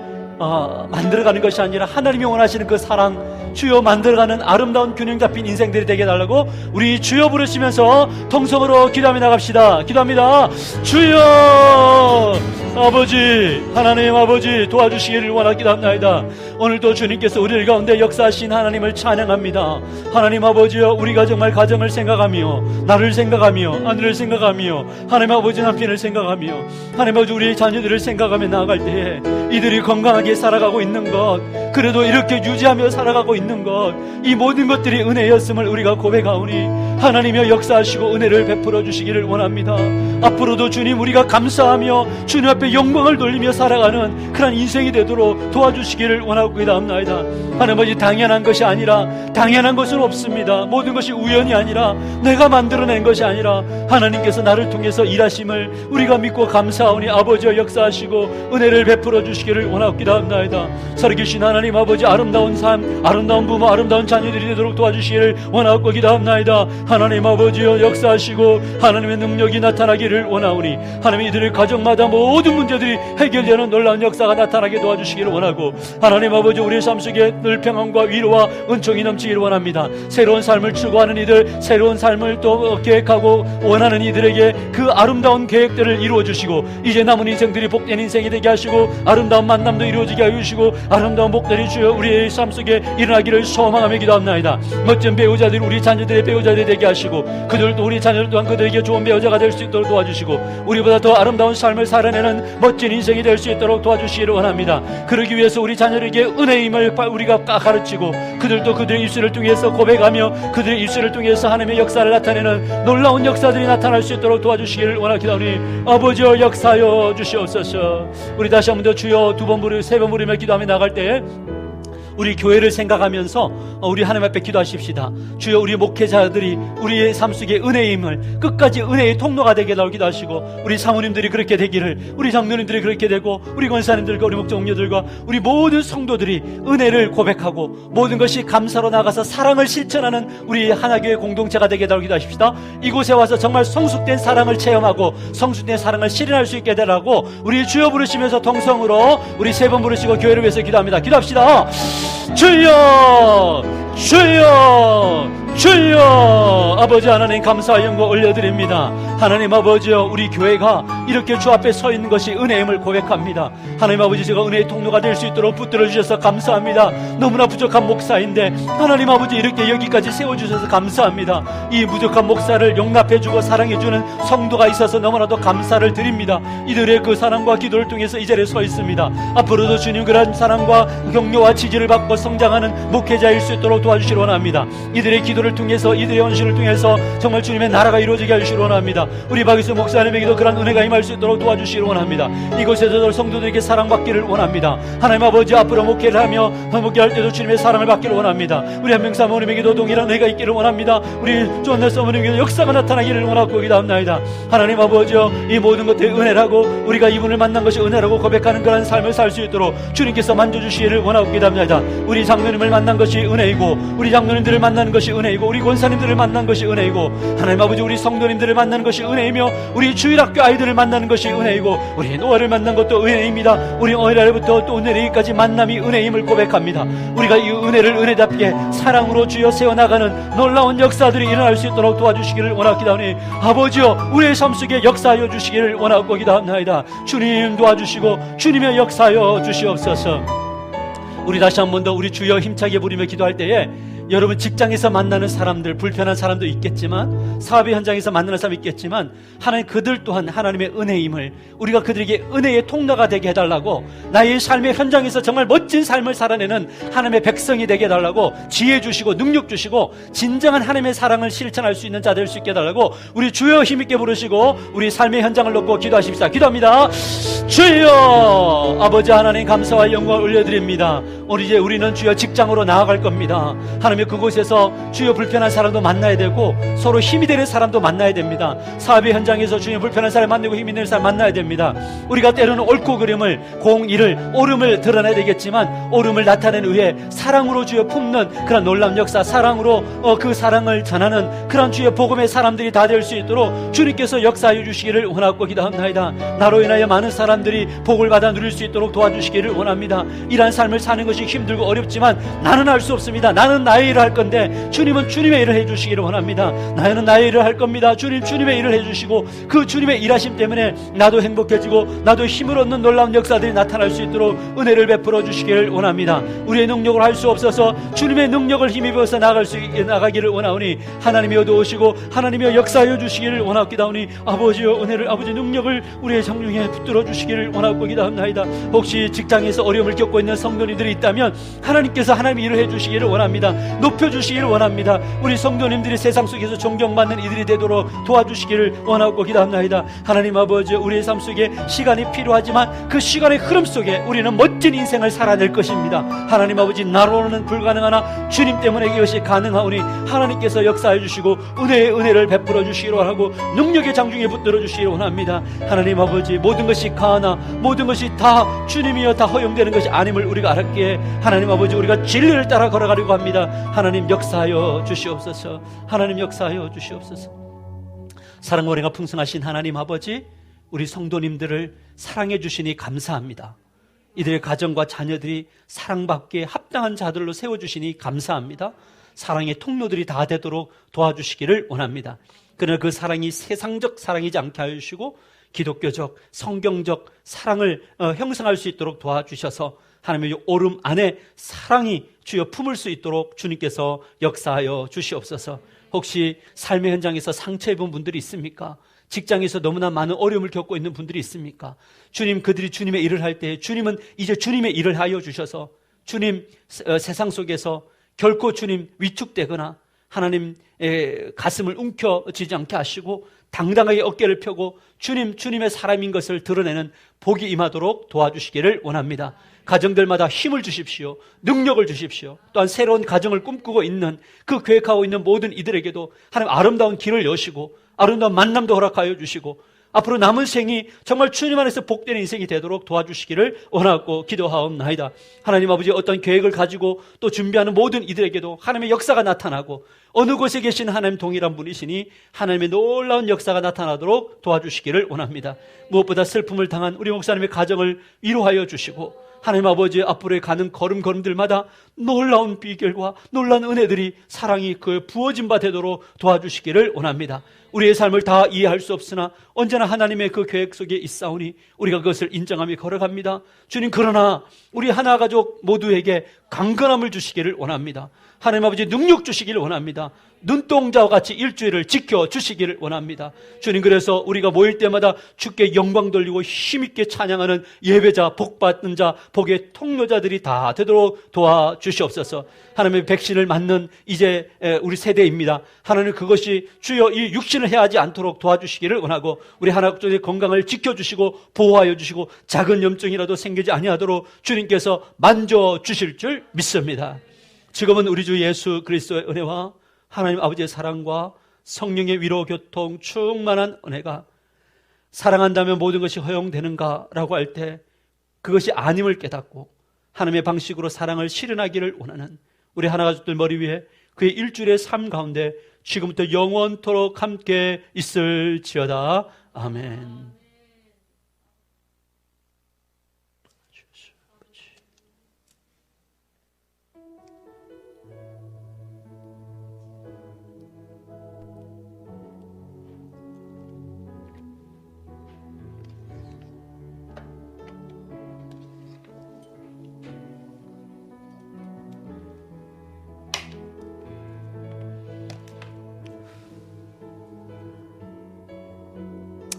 만들어가는 것이 아니라 하나님이 원하시는 그 사랑, 주여 만들어가는 아름다운 균형 잡힌 인생들이 되게 해달라고 우리 주여 부르시면서 통성으로 기도하며 나갑시다. 기도합니다. 주여 아버지, 하나님 아버지 도와주시기를 원하기도 합니다. 오늘도 주님께서 우리들 가운데 역사하신 하나님을 찬양합니다. 하나님 아버지여, 우리가 정말 가정을 생각하며 나를 생각하며 아내를 생각하며 하나님 아버지 남편을 생각하며 하나님 아버지 우리의 자녀들을 생각하며 나아갈 때에 이들이 건강하게 살아가고 있는 것, 그래도 이렇게 유지하며 살아가고 있는 것, 이 모든 것들이 은혜였음을 우리가 고백하오니 하나님여 역사하시고 은혜를 베풀어 주시기를 원합니다. 앞으로도 주님, 우리가 감사하며 주님 앞에 영광을 돌리며 살아가는 그런 인생이 되도록 도와주시기를 원하고 기도합니다. 하나님 아버지, 당연한 것이 아니라, 당연한 것은 없습니다. 모든 것이 우연이 아니라, 내가 만들어낸 것이 아니라 하나님께서 나를 통해서 일하심을 우리가 믿고 감사하오니 아버지여 역사하시고 은혜를 베풀어 주시기를 원하고 기도합니다. 살아계신 하나님 아버지, 아름다운 삶, 아름다운 부모, 아름다운 자녀들이 되도록 도와주시기를 원하고 기도합니다. 하나님 아버지여 역사하시고 하나님의 능력이 나타나기를 원하오니 하나님 이들의 가정마다 모든 문제들이 해결되는 놀라운 역사가 나타나게 도와주시기를 원하고, 하나님 아버지 우리의 삶 속에 늘 평안과 위로와 은총이 넘치기를 원합니다. 새로운 삶을 추구하는 이들, 새로운 삶을 또 계획하고 원하는 이들에게 그 아름다운 계획들을 이루어 주시고, 이제 남은 인생들이 복된 인생이 되게 하시고 아름다운 만남도 이루어지게 하시고 아름다운 복들이 주여 우리의 삶 속에 일어나기를 소망하며 기도합니다. 멋진 배우자들, 우리 자녀들의 배우자들이 되게 하시고 그들도 우리 자녀들 또한 그들에게 좋은 배우자가 될 수 있도록 도와주시고 우리보다 더 아름다운 삶을 살아내는 멋진 인생이 될 수 있도록 도와주시기를 원합니다. 그러기 위해서 우리 자녀에게 은혜임을 우리가 가르치고 그들도 그들의 입술을 통해서 고백하며 그들의 입술을 통해서 하나님의 역사를 나타내는 놀라운 역사들이 나타날 수 있도록 도와주시기를 원하기도 하니 아버지여 역사하여 주시옵소서. 우리 다시 한 번 더 주여 두 번 부르 세 번 부르며 기도하며 나갈 때에 우리 교회를 생각하면서 우리 하나님 앞에 기도하십시다. 주여, 우리 목회자들이 우리의 삶 속에 은혜임을 끝까지 은혜의 통로가 되게 해달라고 기도하시고, 우리 사모님들이 그렇게 되기를, 우리 장로님들이 그렇게 되고, 우리 권사님들과 우리 목장녀들과 우리 모든 성도들이 은혜를 고백하고 모든 것이 감사로 나가서 사랑을 실천하는 우리 하나교회 공동체가 되게 해달라고 기도하십시다. 이곳에 와서 정말 성숙된 사랑을 체험하고 성숙된 사랑을 실현할 수 있게 해달라고 우리 주여 부르시면서 통성으로 우리 세 번 부르시고 교회를 위해서 기도합니다. 기도합시다. 주여, 주여, 주여. 아버지 하나님 감사와 영광 올려드립니다. 하나님 아버지여, 우리 교회가 이렇게 주 앞에 서 있는 것이 은혜임을 고백합니다. 하나님 아버지, 제가 은혜의 통로가 될 수 있도록 붙들어 주셔서 감사합니다. 너무나 부족한 목사인데 하나님 아버지 이렇게 여기까지 세워주셔서 감사합니다. 이 부족한 목사를 용납해주고 사랑해주는 성도가 있어서 너무나도 감사를 드립니다. 이들의 그 사랑과 기도를 통해서 이 자리에 서 있습니다. 앞으로도 주님 그런 사랑과 격려와 지지를 받고 성장하는 목회자일 수 있도록 도와주시기 원합니다. 이들의 기도를 통해서, 이들의 헌신을 통해서 정말 주님의 나라가 이루어지게 해주시기 원합니다. 우리 박이수 목사님에게도 그런 은혜가 임할 수 있도록 도와주시기 원합니다. 이곳에서도 성도들에게 사랑받기를 원합니다. 하나님 아버지, 앞으로 목회를 하며 목회할 때도 주님의 사랑을 받기를 원합니다. 우리 한명 사모님에게도 동일한 은혜가 있기를 원합니다. 우리 존나 사모님에게도 역사가 나타나기를 원하고 기도합니다. 하나님 아버지여, 이 모든 것들이 은혜라고, 우리가 이분을 만난 것이 은혜라고 고백하는 그런 삶을 살 수 있도록 주님께서 만져주시기를 원하고 기도합니다. 우리 장로님을 만난 것이 은혜이고, 우리 장로님들을 만나는 것이 은혜이고, 우리 권사님들을 만난 것이 은혜이고, 하나님 아버지 우리 성도님들을 만나는 것이 은혜이며, 우리 주일학교 아이들을 만나는 것이 은혜이고, 우리 노아를 만난 것도 은혜입니다. 우리 어린아이부터 또 은혜이까지 만남이 은혜임을 고백합니다. 우리가 이 은혜를 은혜답게 사랑으로 주여 세워나가는 놀라운 역사들이 일어날 수 있도록 도와주시기를 원하고 기도하니 아버지여, 우리의 삶 속에 역사하여 주시기를 원하고 기도합니다. 주님 도와주시고 주님의 역사하여 주시옵소서. 우리 다시 한 번 더 우리 주여 힘차게 부르며 기도할 때에 여러분 직장에서 만나는 사람들, 불편한 사람도 있겠지만, 사업의 현장에서 만나는 사람이 있겠지만, 하나님 그들 또한 하나님의 은혜임을, 우리가 그들에게 은혜의 통로가 되게 해달라고, 나의 삶의 현장에서 정말 멋진 삶을 살아내는 하나님의 백성이 되게 해달라고 지혜 주시고 능력 주시고 진정한 하나님의 사랑을 실천할 수 있는 자 될 수 있게 해달라고 우리 주여 힘있게 부르시고 우리 삶의 현장을 놓고 기도하십시다. 기도합니다. 주여, 아버지 하나님 감사와 영광을 올려드립니다. 우리는 주여 직장으로 나아갈 겁니다. 하나님 그곳에서 주여 불편한 사람도 만나야 되고 서로 힘이 되는 사람도 만나야 됩니다. 사업의 현장에서 주여 불편한 사람 만나고 힘이 되는 사람 만나야 됩니다. 우리가 때로는 옳고 그름을, 공의를, 옳음을 드러내야 되겠지만 옳음을 나타내는 의에 사랑으로 주여 품는 그런 놀라운 역사, 사랑으로 그 사랑을 전하는 그런 주여 복음의 사람들이 다 될 수 있도록 주님께서 역사하여 주시기를 원하고 기도합니다. 나로 인하여 많은 사람들이 복을 받아 누릴 수 있도록 도와주시기를 원합니다. 이러한 삶을 사는 것이 힘들고 어렵지만 나는 할 수 없습니다. 나는 나의 일을 할 건데 주님은 주님의 일을 해주시기를 원합니다. 나는 나의 일을 할 겁니다. 주님의 일을 해주시고 그 주님의 일하심 때문에 나도 행복해지고 나도 힘을 얻는 놀라운 역사들이 나타날 수 있도록 은혜를 베풀어 주시기를 원합니다. 우리의 능력으로 할 수 없어서 주님의 능력을 힘입어서 나가기를 원하오니 하나님이 어두오시고 하나님이 역사하여 주시기를 원하옵기다오니 아버지여 은혜를, 아버지 능력을 우리의 성령에 붙들어 주시기를 원하옵고 기도합니다. 혹시 직장에서 어려움을 겪고 있는 성도님들이 있다면 하나님께서 하나님의 일을 해주시기를 원합니다. 높여주시기를 원합니다. 우리 성도님들이 세상 속에서 존경받는 이들이 되도록 도와주시기를 원하옵고 기도합니다. 하나님 아버지, 우리의 삶 속에 시간이 필요하지만 그 시간의 흐름 속에 우리는 멋진 인생을 살아낼 것입니다. 하나님 아버지, 나로는 불가능하나 주님 때문에 이것이 가능하오니 하나님께서 역사해 주시고 은혜를 베풀어 주시기를 원하고 능력의 장중에 붙들어 주시기를 원합니다. 하나님 아버지, 모든 것이 가하나 모든 것이 다 주님이여 다 허용되는 것이 아님을 우리가 알았기에 하나님 아버지, 우리가 진리를 따라 걸어가려고 합니다. 하나님 역사하여 주시옵소서. 하나님 역사하여 주시옵소서. 사랑과 은혜가 풍성하신 하나님 아버지, 우리 성도님들을 사랑해 주시니 감사합니다. 이들의 가정과 자녀들이 사랑받기에 합당한 자들로 세워주시니 감사합니다. 사랑의 통로들이 다 되도록 도와주시기를 원합니다. 그러나 그 사랑이 세상적 사랑이지 않게 하여 주시고 기독교적, 성경적 사랑을 형성할 수 있도록 도와주셔서 하나님의 오름 안에 사랑이 주여 품을 수 있도록 주님께서 역사하여 주시옵소서. 혹시 삶의 현장에서 상처 입은 분들이 있습니까? 직장에서 너무나 많은 어려움을 겪고 있는 분들이 있습니까? 주님, 그들이 주님의 일을 할 때 주님은 이제 주님의 일을 하여 주셔서 주님 세상 속에서 결코 주님 위축되거나 하나님의 가슴을 움켜쥐지 않게 하시고 당당하게 어깨를 펴고 주님의 사람인 것을 드러내는 복이 임하도록 도와주시기를 원합니다. 가정들마다 힘을 주십시오. 능력을 주십시오. 또한 새로운 가정을 꿈꾸고 있는 그 계획하고 있는 모든 이들에게도 하나님 아름다운 길을 여시고 아름다운 만남도 허락하여 주시고 앞으로 남은 생이 정말 주님 안에서 복되는 인생이 되도록 도와주시기를 원하고 기도하옵나이다. 하나님 아버지, 어떤 계획을 가지고 또 준비하는 모든 이들에게도 하나님의 역사가 나타나고 어느 곳에 계신 하나님 동일한 분이시니 하나님의 놀라운 역사가 나타나도록 도와주시기를 원합니다. 무엇보다 슬픔을 당한 우리 목사님의 가정을 위로하여 주시고 하나님 아버지, 앞으로의 가는 걸음걸음들마다 놀라운 비결과 놀라운 은혜들이 사랑이 그 부어진 바 되도록 도와주시기를 원합니다. 우리의 삶을 다 이해할 수 없으나 언제나 하나님의 그 계획 속에 있사오니 우리가 그것을 인정하며 걸어갑니다. 주님, 그러나 우리 하나 가족 모두에게 강건함을 주시기를 원합니다. 하나님 아버지, 능력 주시기를 원합니다. 눈동자와 같이 일주일을 지켜주시기를 원합니다. 주님, 그래서 우리가 모일 때마다 주께 영광 돌리고 힘있게 찬양하는 예배자, 복받는 자, 복의 통로자들이 다 되도록 도와주시옵소서. 하나님의 백신을 맞는 이제 우리 세대입니다. 하나님, 그것이 주여 이 육신을 해하지 않도록 도와주시기를 원하고 우리 하나님의 건강을 지켜주시고 보호하여 주시고 작은 염증이라도 생기지 아니하도록 주님께서 만져주실 줄 믿습니다. 지금은 우리 주 예수 그리스도의 은혜와 하나님 아버지의 사랑과 성령의 위로 교통 충만한 은혜가, 사랑한다면 모든 것이 허용되는가 라고 할 때 그것이 아님을 깨닫고 하나님의 방식으로 사랑을 실현하기를 원하는 우리 하나가족들 머리 위에 그의 일주일의 삶 가운데 지금부터 영원토록 함께 있을지어다. 아멘.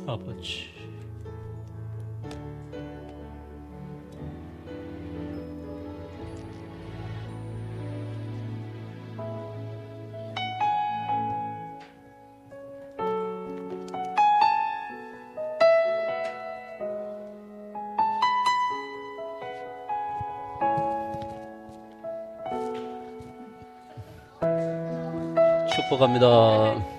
아버지. 축복합니다.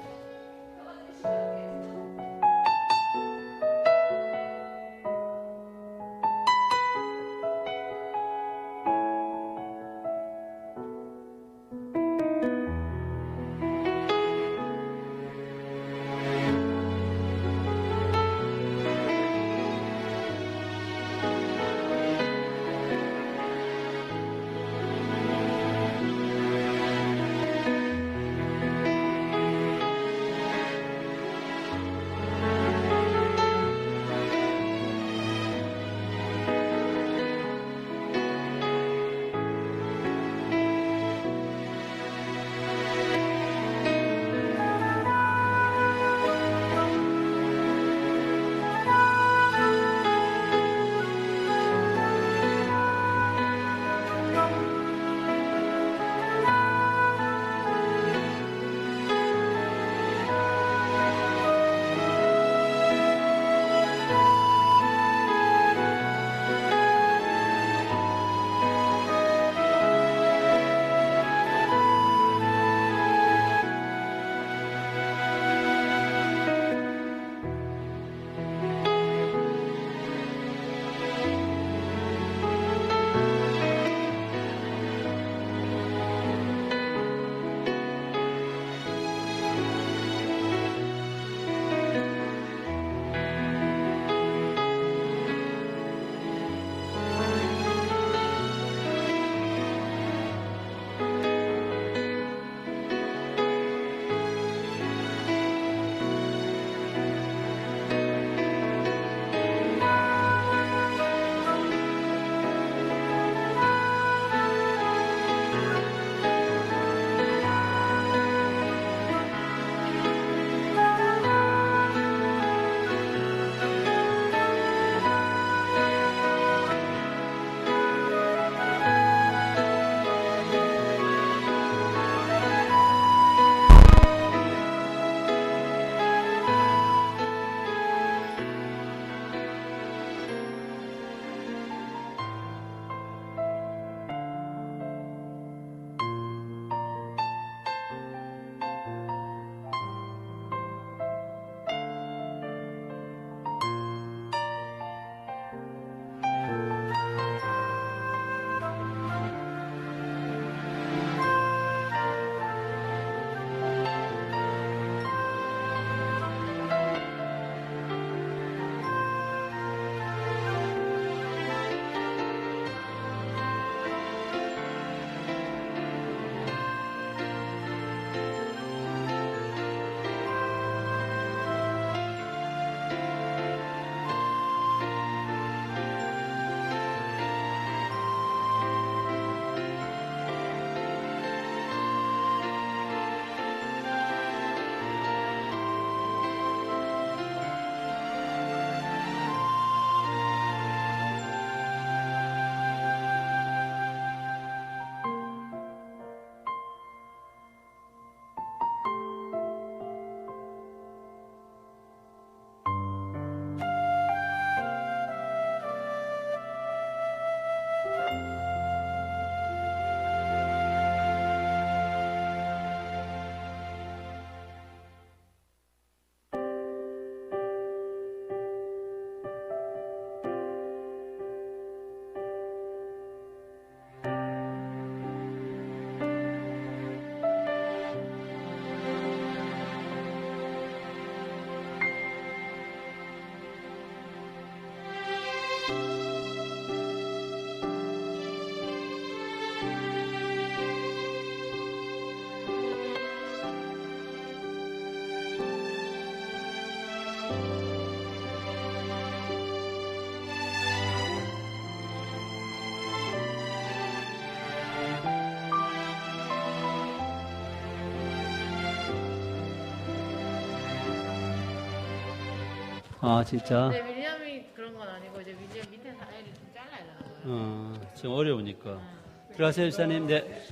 아, 진짜? 근데 윌리엄이 그런 건 아니고 이제 윌리엄 밑에 사례를 좀 잘라야 되는 지금 어려우니까. 들어가세요, 집사님. 네.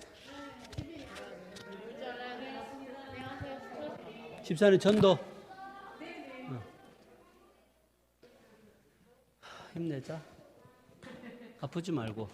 집사님 전도. 힘내자. 아프지 말고.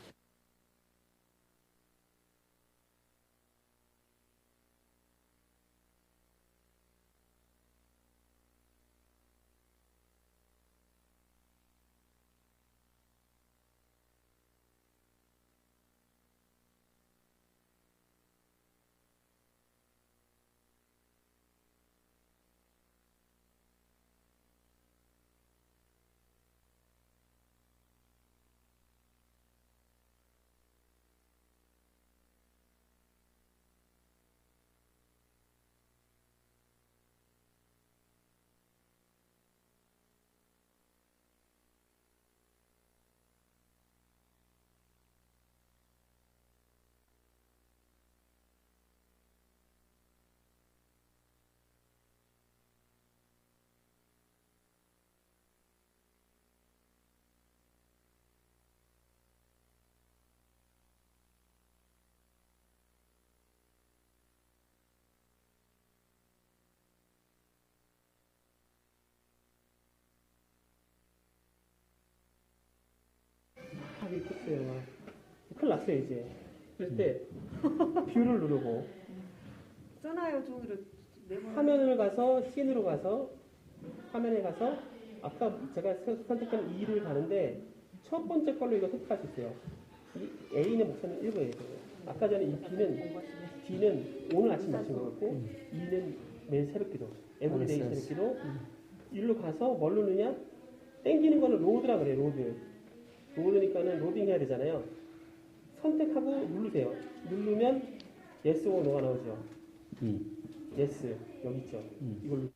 답이 있겠어요. 큰일 났어요, 이제. 그럴 때, 뷰를 누르고, 쓰나요, 종이로 네모. 화면을 가서, 씬으로 가서, 화면에 가서, 아까 제가 선택한 2를 가는데, 첫 번째 걸로 이거 선택할 수 있어요. 이 A는 목표는 읽어야 돼요. 아까 전에 이 D는 오늘 아침 맞춘 거였고, E는 매일 새벽기도, 에브리데이 새벽기도, 일로 가서 뭘 누르냐? 땡기는 거는 로드라 그래요, 로드. 로드니까는 로딩 해야 되잖아요. 선택하고 누르세요. 누르면 yes or no가 나오죠. yes 여기 있죠. 이걸